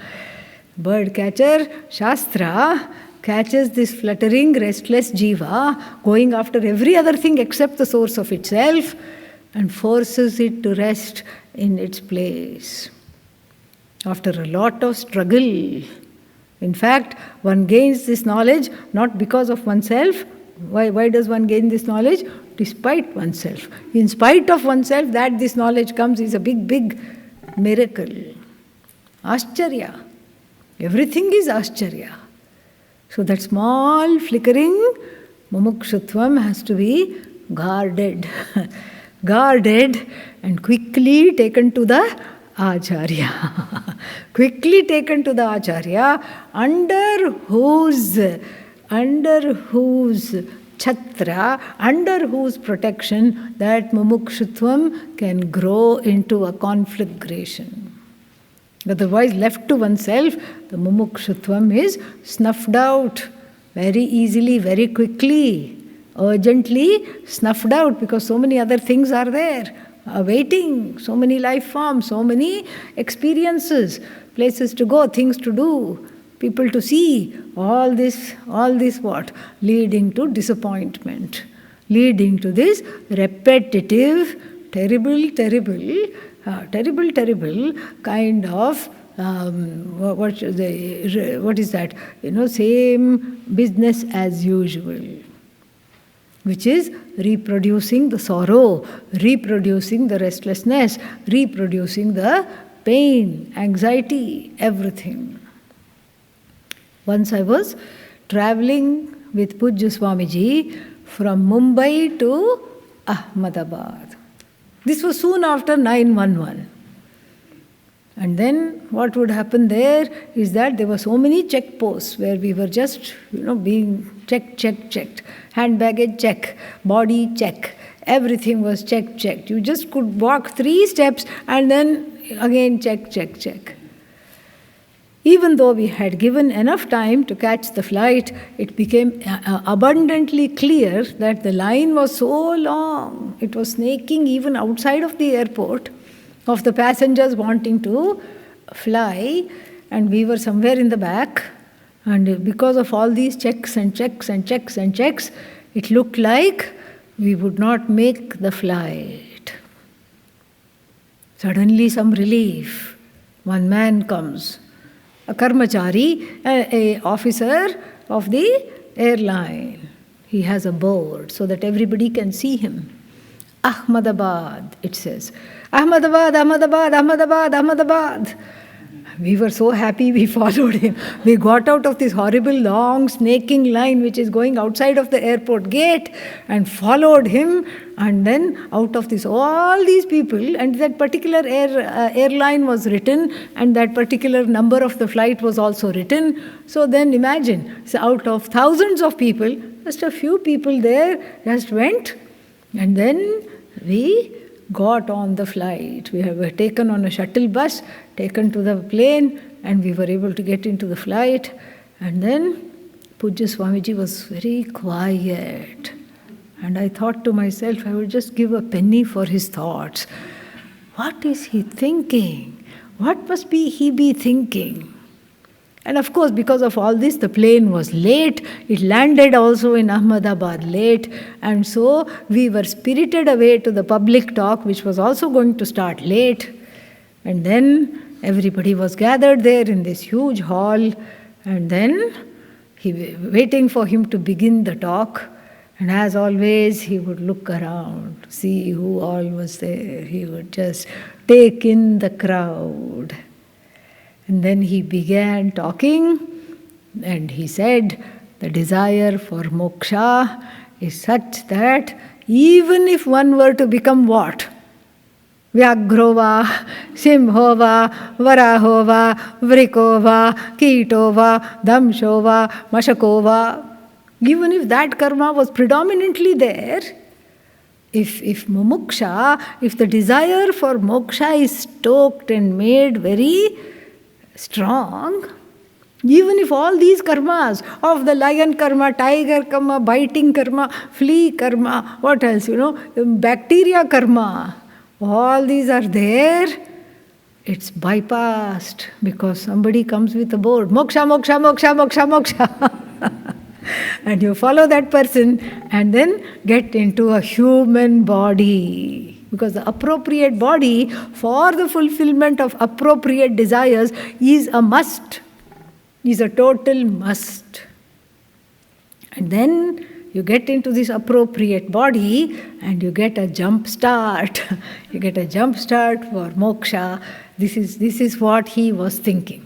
Bird catcher, Shastra, catches this fluttering, restless jiva, going after every other thing except the source of itself, and forces it to rest in its place. After a lot of struggle. In fact, one gains this knowledge not because of oneself. Why does one gain this knowledge? Despite oneself. In spite of oneself, that this knowledge comes is a big, big miracle. Ascharya. Everything is ascharya. So that small flickering mumukshutvam has to be guarded. Guarded and quickly taken to the Acharya. Quickly taken to the Acharya, under whose chhatra, under whose protection that mumukshutvam can grow into a conflagration. Otherwise, left to oneself, the mumukshutvam is snuffed out very easily, very quickly. Urgently snuffed out because so many other things are there, awaiting, so many life forms, so many experiences, places to go, things to do, people to see, all this what? Leading to disappointment, leading to this repetitive, terrible kind of what is that? Same business as usual, which is reproducing the sorrow, reproducing the restlessness, reproducing the pain, anxiety, everything. Once I was traveling with Pujya Swamiji from Mumbai to Ahmedabad. This was soon after 9/11. And then what would happen there is that there were so many check posts where we were just, being checked. Hand baggage check, body check, everything was checked. You just could walk 3 steps and then again check. Even though we had given enough time to catch the flight, it became abundantly clear that the line was so long. It was snaking even outside of the airport, of the passengers wanting to fly, and we were somewhere in the back. And because of all these checks and checks and checks and checks, it looked like we would not make the flight. Suddenly some relief. One man comes, a karmachari, a officer of the airline. He has a board so that everybody can see him. Ahmedabad, it says. Ahmedabad, Ahmedabad, Ahmedabad, Ahmedabad. We were so happy we followed him. We got out of this horrible long snaking line which is going outside of the airport gate and followed him, and then out of this all these people, and that particular airline was written and that particular number of the flight was also written. So then imagine, so out of thousands of people, just a few people there just went, and then we got on the flight. We were taken on a shuttle bus, taken to the plane, and we were able to get into the flight. And then Pujya Swamiji was very quiet. And I thought to myself, I would just give a penny for his thoughts. What is he thinking? What must he be thinking? And of course, because of all this, the plane was late. It landed also in Ahmedabad late. And so we were spirited away to the public talk, which was also going to start late. And then everybody was gathered there in this huge hall. And then waiting for him to begin the talk. And as always, he would look around, see who all was there. He would just take in the crowd. And then he began talking, and he said, the desire for moksha is such that even if one were to become what? Vyagrova, Simhova, Varahova, Vrikova, Kitova, Damshova, Mashakova. Even if that karma was predominantly there, if mumuksha, if the desire for moksha is stoked and made very strong, even if all these karmas of the lion karma, tiger karma, biting karma, flea karma, what else, bacteria karma, all these are there, it's bypassed because somebody comes with a board, moksha, moksha, moksha, moksha, moksha. And you follow that person and then get into a human body. Because the appropriate body for the fulfillment of appropriate desires is a must, is a total must. And then you get into this appropriate body and you get a jump start. You get a jump start for moksha. This is what he was thinking,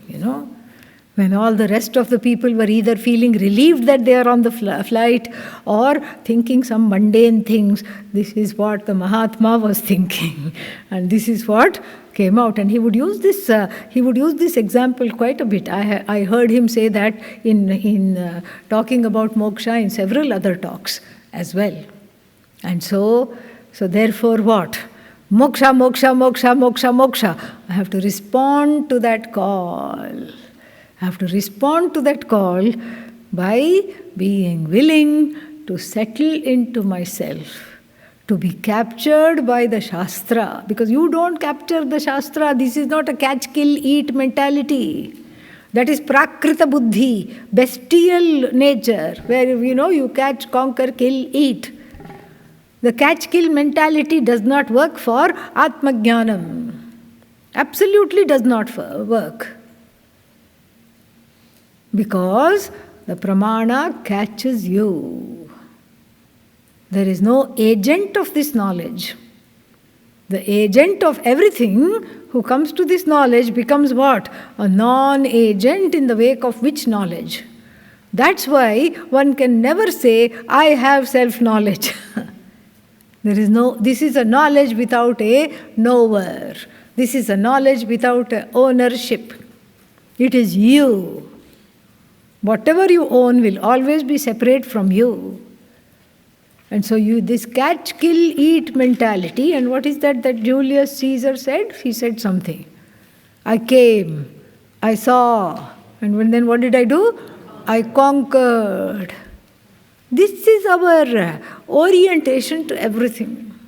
When all the rest of the people were either feeling relieved that they are on the flight or thinking some mundane things, this is what the Mahatma was thinking. And this is what came out. And he would use this example quite a bit. I heard him say that in talking about moksha in several other talks as well. And so therefore what? Moksha, moksha, moksha, moksha, moksha. I have to respond to that call. I have to respond to that call by being willing to settle into myself, to be captured by the Shastra. Because you don't capture the Shastra. This is not a catch, kill, eat mentality. That is prakrita buddhi, bestial nature, where you catch, conquer, kill, eat. The catch, kill mentality does not work for Atmajnanam. Absolutely does not work. Because the pramana catches you. There is no agent of this knowledge. The agent of everything who comes to this knowledge becomes what? A non-agent in the wake of which knowledge? That's why one can never say, I have self-knowledge. This is a knowledge without a knower. This is a knowledge without ownership. It is you. Whatever you own will always be separate from you. And so this catch, kill, eat mentality, and what is that Julius Caesar said? He said something. I came, I saw, and then what did I do? I conquered. This is our orientation to everything.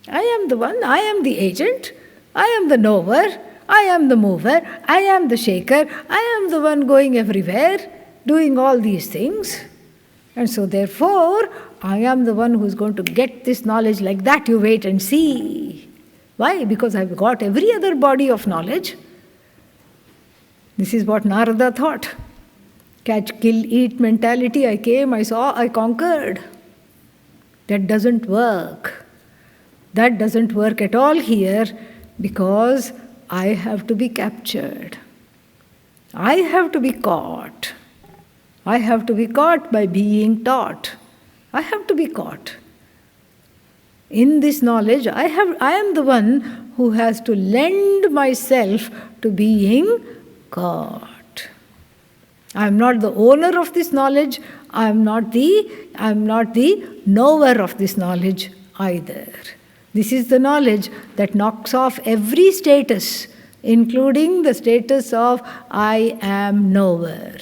I am the one, I am the agent, I am the knower, I am the mover, I am the shaker, I am the one going everywhere, doing all these things. And so therefore, I am the one who is going to get this knowledge like that. You wait and see. Why? Because I've got every other body of knowledge. This is what Narada thought. Catch, kill, eat mentality. I came, I saw, I conquered. That doesn't work. That doesn't work at all here because I have to be captured. I have to be caught. I have to be caught by being taught. I have to be caught. In this knowledge, I am the one who has to lend myself to being caught. I am not the owner of this knowledge. I am not the knower of this knowledge either. This is the knowledge that knocks off every status, including the status of I am knower.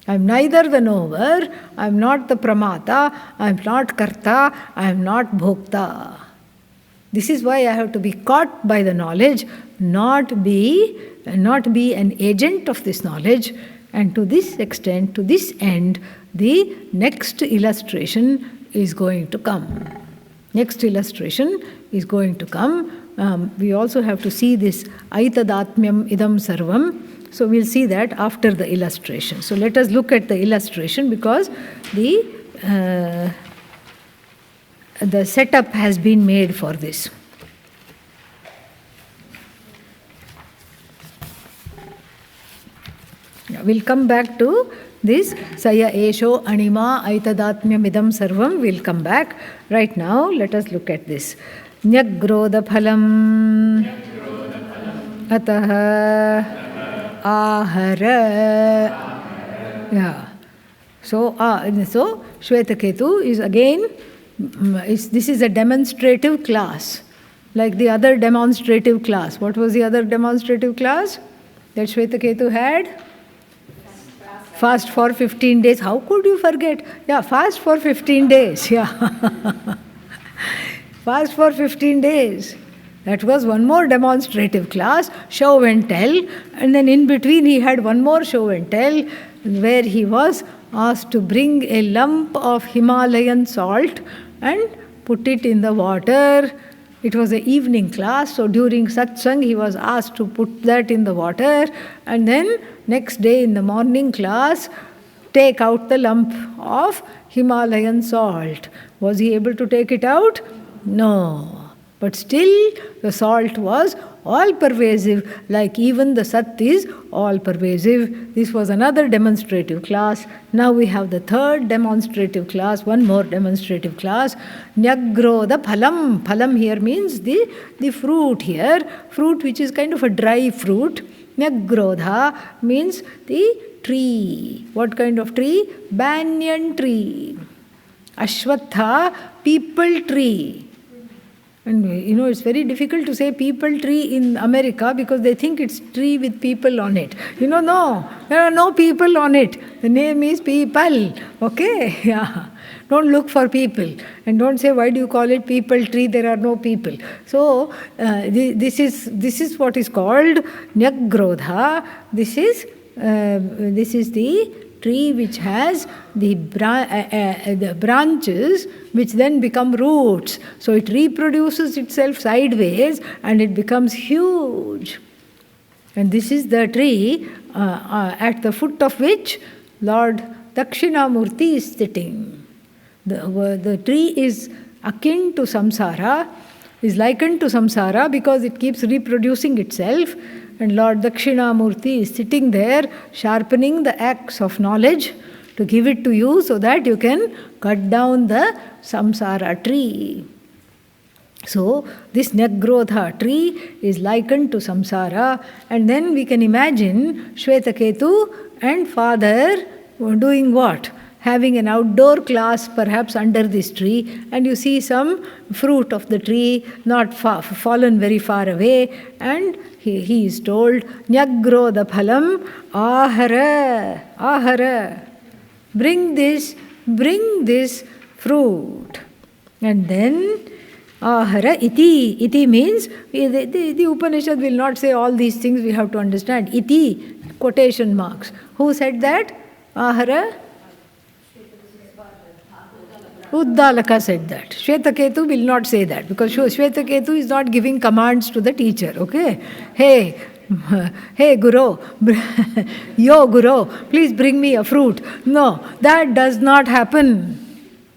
I am neither the knower, I am not the pramata, I am not karta, I am not bhokta. This is why I have to be caught by the knowledge, not be an agent of this knowledge. And to this extent, to this end, the next illustration is going to come. Next illustration is going to come. We also have to see this aitadatmyam idam sarvam. So we'll see that after the illustration. So let us look at the illustration because the setup has been made for this. We'll come back to this Saya Esho Anima Aitadatmyam Idam Sarvam. We'll come back. Right now, let us look at this. Nyagrodha phalam ataha ahara. Yeah. So Shvetaketu is again, this is a demonstrative class, like the other demonstrative class. What was the other demonstrative class that Shvetaketu had? Fast for 15 days. How could you forget? Yeah, fast for 15 days. Yeah. Fast for 15 days. That was one more demonstrative class, show and tell. And then in between he had one more show and tell where he was asked to bring a lump of Himalayan salt and put it in the water. It was an evening class, so during satsang he was asked to put that in the water. And then next day in the morning class, take out the lump of Himalayan salt. Was he able to take it out? No. But still the salt was all-pervasive, like even the Sat is all-pervasive. This was another demonstrative class. Now we have the third demonstrative class, one more demonstrative class. Nyagrodha phalam. Phalam here means the fruit here, fruit which is kind of a dry fruit. Nyagrodha means the tree. What kind of tree? Banyan tree. Ashwatha, people tree. And it's very difficult to say people tree in America because they think it's tree with people on it. No, there are no people on it. The name is people. Okay? Yeah. Don't look for people. And don't say, why do you call it people tree? There are no people. So, this is what is called Nyagrodha. This is the tree which has the branches which then become roots. So it reproduces itself sideways and it becomes huge. And this is the tree at the foot of which Lord Dakshinamurti is sitting. The tree is akin to samsara, is likened to samsara because it keeps reproducing itself. And Lord Dakshinamurti is sitting there sharpening the axe of knowledge to give it to you so that you can cut down the samsara tree. So this Nyagrodha tree is likened to samsara, and then we can imagine Shvetaketu and father doing what? Having an outdoor class perhaps under this tree, and you see some fruit of the tree not fallen very far away, and he is told, Nyagrodha phalam ahara, ahara. Bring this fruit. And then Ahara iti. Iti means, the Upanishad will not say all these things, we have to understand. Iti, quotation marks. Who said that? Ahara? Uddalaka said that. Shvetaketu will not say that, because Shvetaketu is not giving commands to the teacher, okay? Hey Guru, yo Guru, please bring me a fruit. No, that does not happen.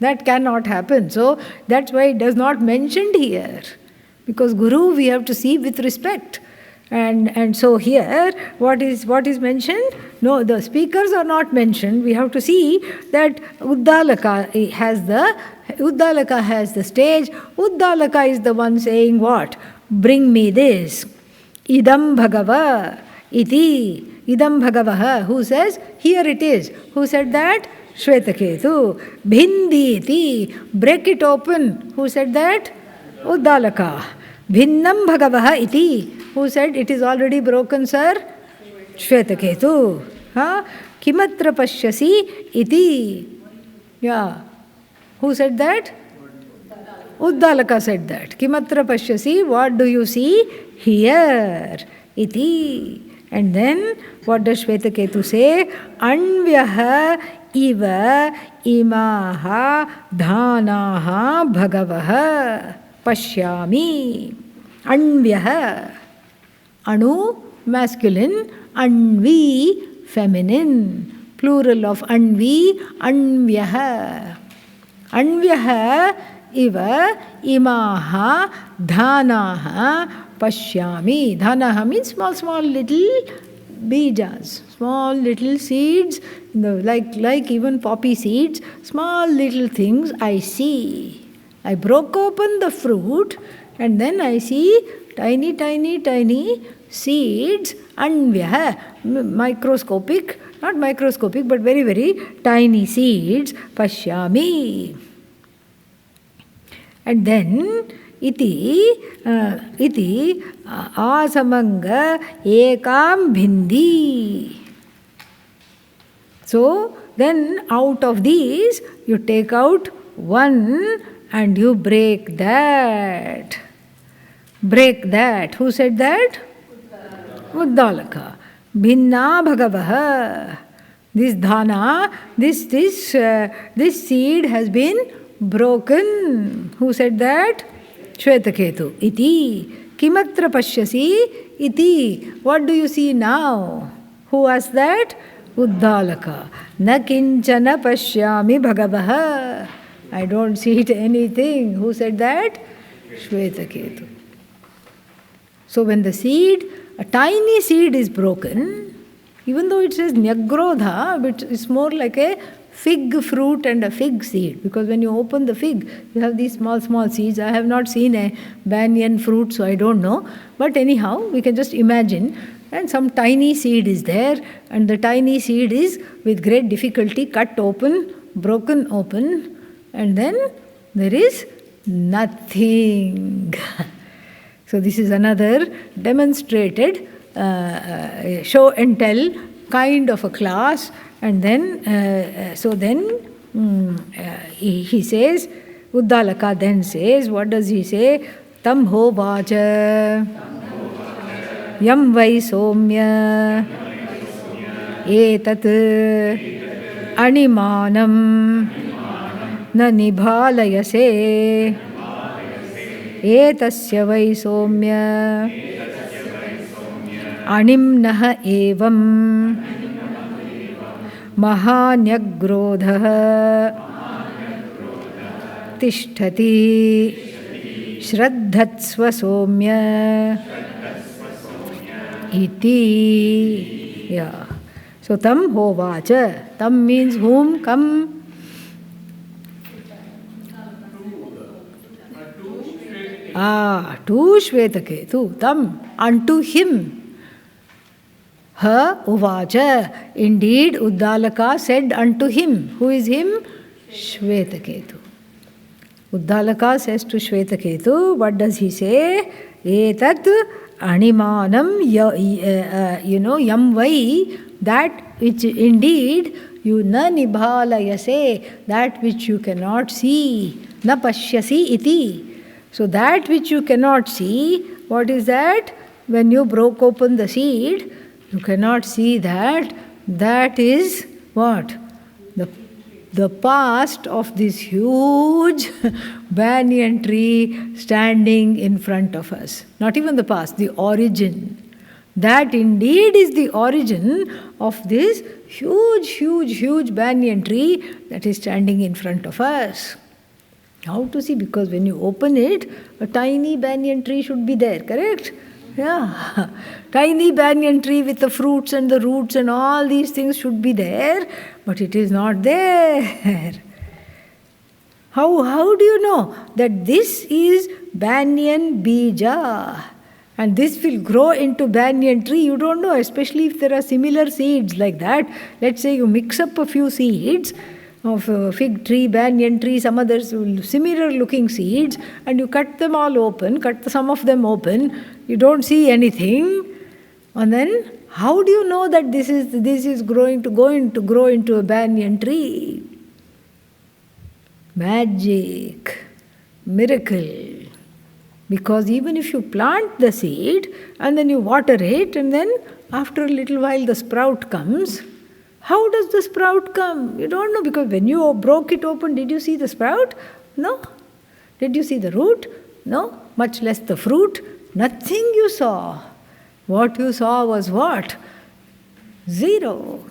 That cannot happen. So that's why it does not mentioned here. Because Guru we have to see with respect. And so here, what is mentioned? No, the speakers are not mentioned. We have to see that Uddalaka has the stage. Uddalaka is the one saying what? Bring me this. Idam Bhagava iti. Idam Bhagavaha. Who says? Here it is. Who said that? Shvetaketu. Bhindi iti. Break it open. Who said that? Uddalaka. Bhinnam Bhagavaha iti. Who said it is already broken, sir? Shvetaketu. Kimatra pashyasi iti. Yeah. Who said that? Uddalaka said that. Kimatra pashyasi, what do you see? Here. Iti. And then, what does Shvetaketu say? Anvyaha iva imaha dhanaha bhagavaha pashyami. Anvyaha. Anu, masculine. Anvi, feminine. Plural of anvi, anvyaha. Anvyaha iva imaha dhanaha pashyami. Dhanaha means small little bijas, small little seeds, like even poppy seeds, small little things I see. I broke open the fruit and then I see tiny seeds, anvyaha, microscopic, not microscopic but very tiny seeds, pashyami. And then iti asamanga ekam bhindi. So then out of these you take out one and you break that. Break that. Who said that? Uddalaka. Bhinna bhagavaha. This dhana, this seed has been broken. Who said that? Shvetaketu. Iti. Kimatra pashyasi? Iti. What do you see now? Who asked that? Uddalaka. Na kinchana pashyami bhagavaha. I don't see it anything. Who said that? Shvetaketu. So when the seed, a tiny seed is broken, even though it says nyagrodha, but it's more like a fig fruit and a fig seed. Because when you open the fig, you have these small seeds. I have not seen a banyan fruit, so I don't know. But anyhow, we can just imagine. And some tiny seed is there, and the tiny seed is with great difficulty cut open, broken open, and then there is nothing. So this is another demonstrated show and tell kind of a class. And then, he says, Uddalaka then says, what does he say? Tam ho vacha yam vai somya etat animanam na nibhalayase etasya vai somya animnah evam mahanyagrodha tishtati shraddhatsva somya iti. Yeah. So tam hovacha. Tam means whom? Come. To Shvetaketu. Tam. Unto him. Ha uvacha. Indeed, Uddalaka said unto him. Who is him? Shvetaketu. Uddalaka says to Shvetaketu, what does he say? Etat animanam yam vai, that which indeed you na nibhalayase, that which you cannot see, na pashyasi iti. So that which you cannot see, what is that? When you broke open the seed, you cannot see that. That is what? The past of this huge banyan tree standing in front of us. Not even the past, the origin. That indeed is the origin of this huge banyan tree that is standing in front of us. How to see? Because when you open it, a tiny banyan tree should be there, correct? Yeah. Tiny banyan tree with the fruits and the roots and all these things should be there, but it is not there. How do you know that this is banyan bija? And this will grow into banyan tree? You don't know, especially if there are similar seeds like that. Let's say you mix up a few seeds of a fig tree, banyan tree, some other similar looking seeds, and you cut them all open, cut some of them open, you don't see anything. And then how do you know that this is going to grow into a banyan tree? Magic, miracle. Because even if you plant the seed and then you water it, and then after a little while the sprout comes, how does the sprout come? You don't know, because when you broke it open, did you see the sprout? No. Did you see the root? No. Much less the fruit. Nothing you saw. What you saw was what? Zero.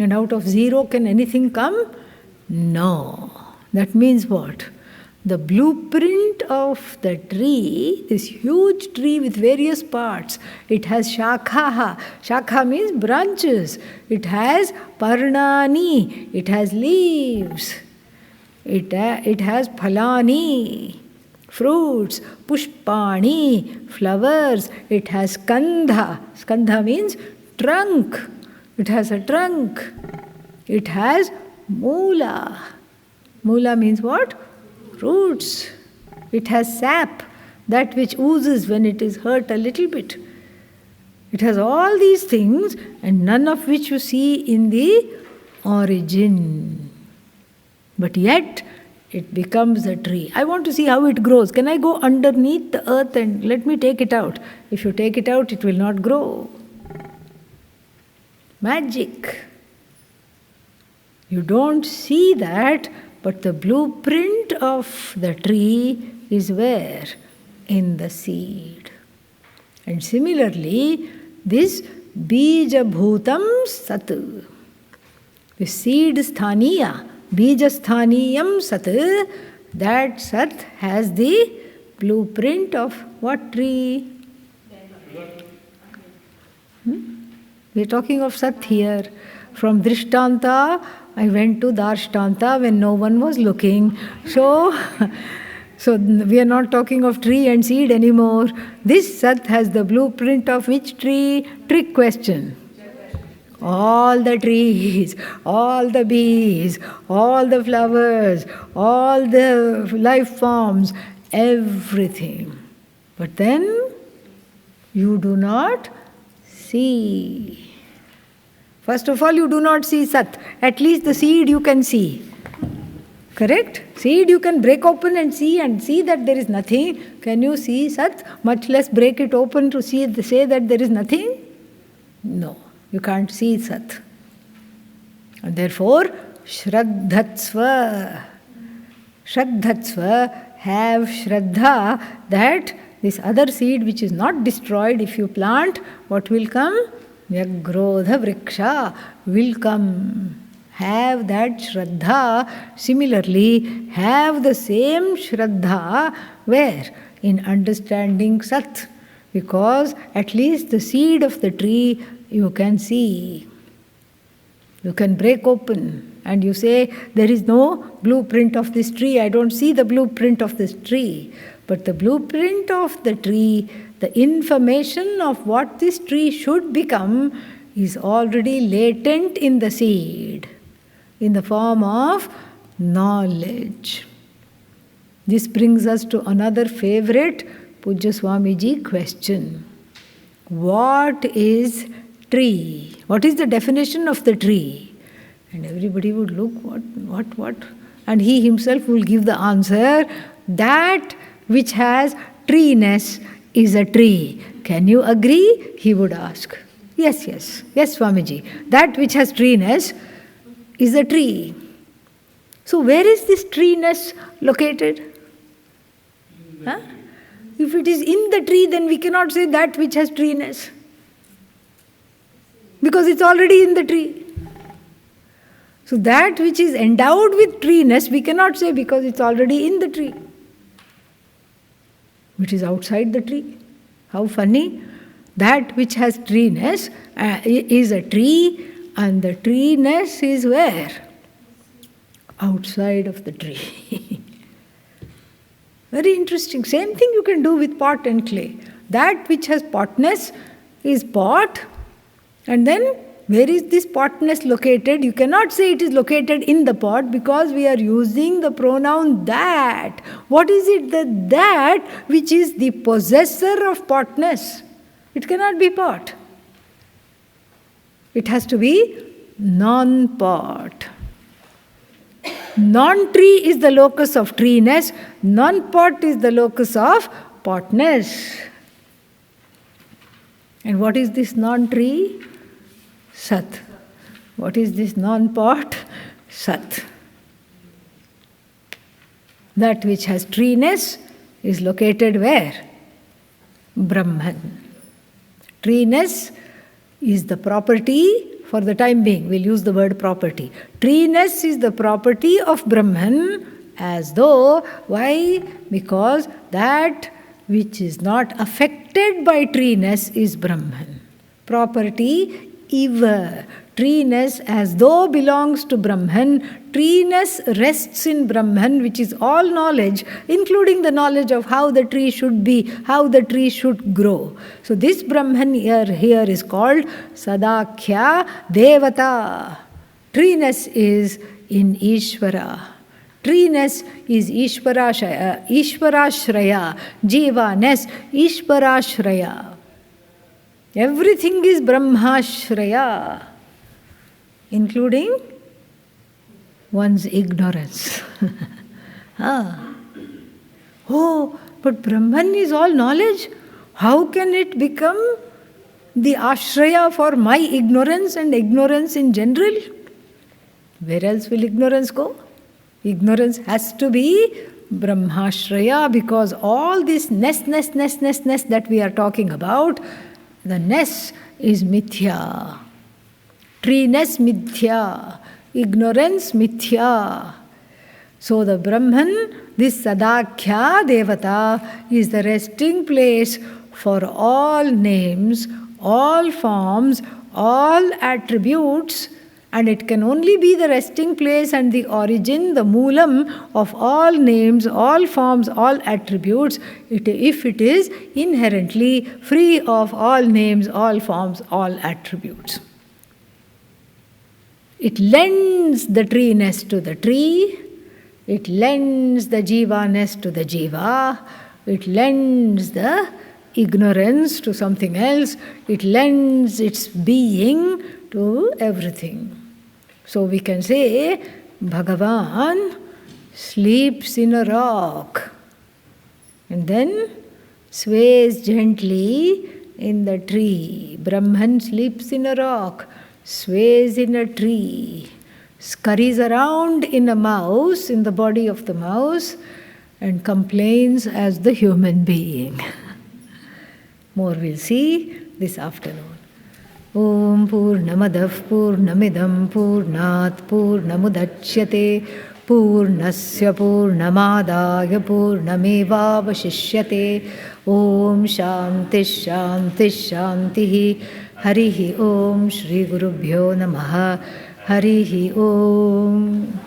And out of zero, can anything come? No. That means what? The blueprint of the tree, this huge tree with various parts, it has shakha. Shakha means branches. It has parnani. It has leaves. It has phalani, fruits, pushpani, flowers. It has skandha. Skandha means trunk. It has a trunk. It has mula. Mula means what? Roots. It has sap, that which oozes when it is hurt a little bit. It has all these things, and none of which you see in the origin. But yet, it becomes a tree. I want to see how it grows. Can I go underneath the earth and let me take it out? If you take it out, it will not grow. Magic. You don't see that, but the blueprint of the tree is where? In the seed. And similarly, this bija bhutam sat. The seed sthaniya, bija sthaniyam sat, that sat has the blueprint of what tree? We are talking of sat here. From Drishtanta, I went to Darshtanta when no one was looking. So we are not talking of tree and seed anymore. This sat has the blueprint of which tree? Trick question. All the trees, all the bees, all the flowers, all the life forms, everything. But then you do not see. First of all, you do not see Sat. At least the seed you can see. Correct? Seed you can break open and see that there is nothing. Can you see Sat? Much less break it open to say that there is nothing? No, you can't see Sat. And therefore, Shraddhatsva. Shraddhatsva, have Shraddha that this other seed which is not destroyed, if you plant, what will come? Vyagrodha vriksha will come. Have that Shraddha. Similarly, have the same Shraddha where? In understanding Sat. Because at least the seed of the tree you can see. You can break open and you say, there is no blueprint of this tree. I don't see the blueprint of this tree. But the blueprint of the tree, the information of what this tree should become, is already latent in the seed, in the form of knowledge. This brings us to another favorite Pujya Swamiji question. What is tree? What is the definition of the tree? And everybody would look, what? And he himself will give the answer, that which has treeness is a tree. Can you agree? He would ask. Yes, yes. Yes, Swamiji. That which has treeness is a tree. So where is this treeness located? Huh? If it is in the tree, then we cannot say that which has treeness. Because it's already in the tree. So that which is endowed with treeness, we cannot say because it's already in the tree. It is outside the tree. How funny. That which has treeness is a tree, and the treeness is where? Outside of the tree. Very interesting. Same thing you can do with pot and clay. That which has potness is pot, and then where is this potness located? You cannot say it is located in the pot because we are using the pronoun that. What is it that which is the possessor of potness? It cannot be pot. It has to be non-pot. Non-tree is the locus of treeness. Non-pot is the locus of potness. And what is this non-tree? Sat. What is this non-pot? Sat. That which has treeness is located where? Brahman. Treeness is the property, for the time being, we'll use the word property. Treeness is the property of Brahman, as though, why? Because that which is not affected by treeness is Brahman. Property, eva. Treeness as though belongs to Brahman. Treeness rests in Brahman, which is all knowledge, including the knowledge of how the tree should be, how the tree should grow. So this Brahman here is called Sadakhya Devata. Treeness is in Ishvara. Treeness is Ishvarashraya. Jivaness, Ishvarashraya. Everything is Brahmashraya, including one's ignorance. Oh, but Brahman is all knowledge. How can it become the ashraya for my ignorance and ignorance in general? Where else will ignorance go? Ignorance has to be Brahmashraya, because all this ness that we are talking about, the ness is mithya. Treeness mithya. Ignorance mithya. So the Brahman, this Sadakhya Devata, is the resting place for all names, all forms, all attributes, and it can only be the resting place and the origin, the moolam of all names, all forms, all attributes, if it is inherently free of all names, all forms, all attributes. It lends the treeness to the tree, it lends the jivaness to the jiva, it lends the ignorance to something else, it lends its being to everything. So we can say, Bhagavan sleeps in a rock and then sways gently in the tree. Brahman sleeps in a rock, sways in a tree, scurries around in a mouse, in the body of the mouse, and complains as the human being. More we'll see this afternoon. Om Purnamadav Purnamidam Purnat Purnamudachyate Purnasya Purnamadaya Purnamevavashishyate. Om Shanti Shanti Shanti. Harihi Om Shri Gurubhyo Namaha. Harihi Om.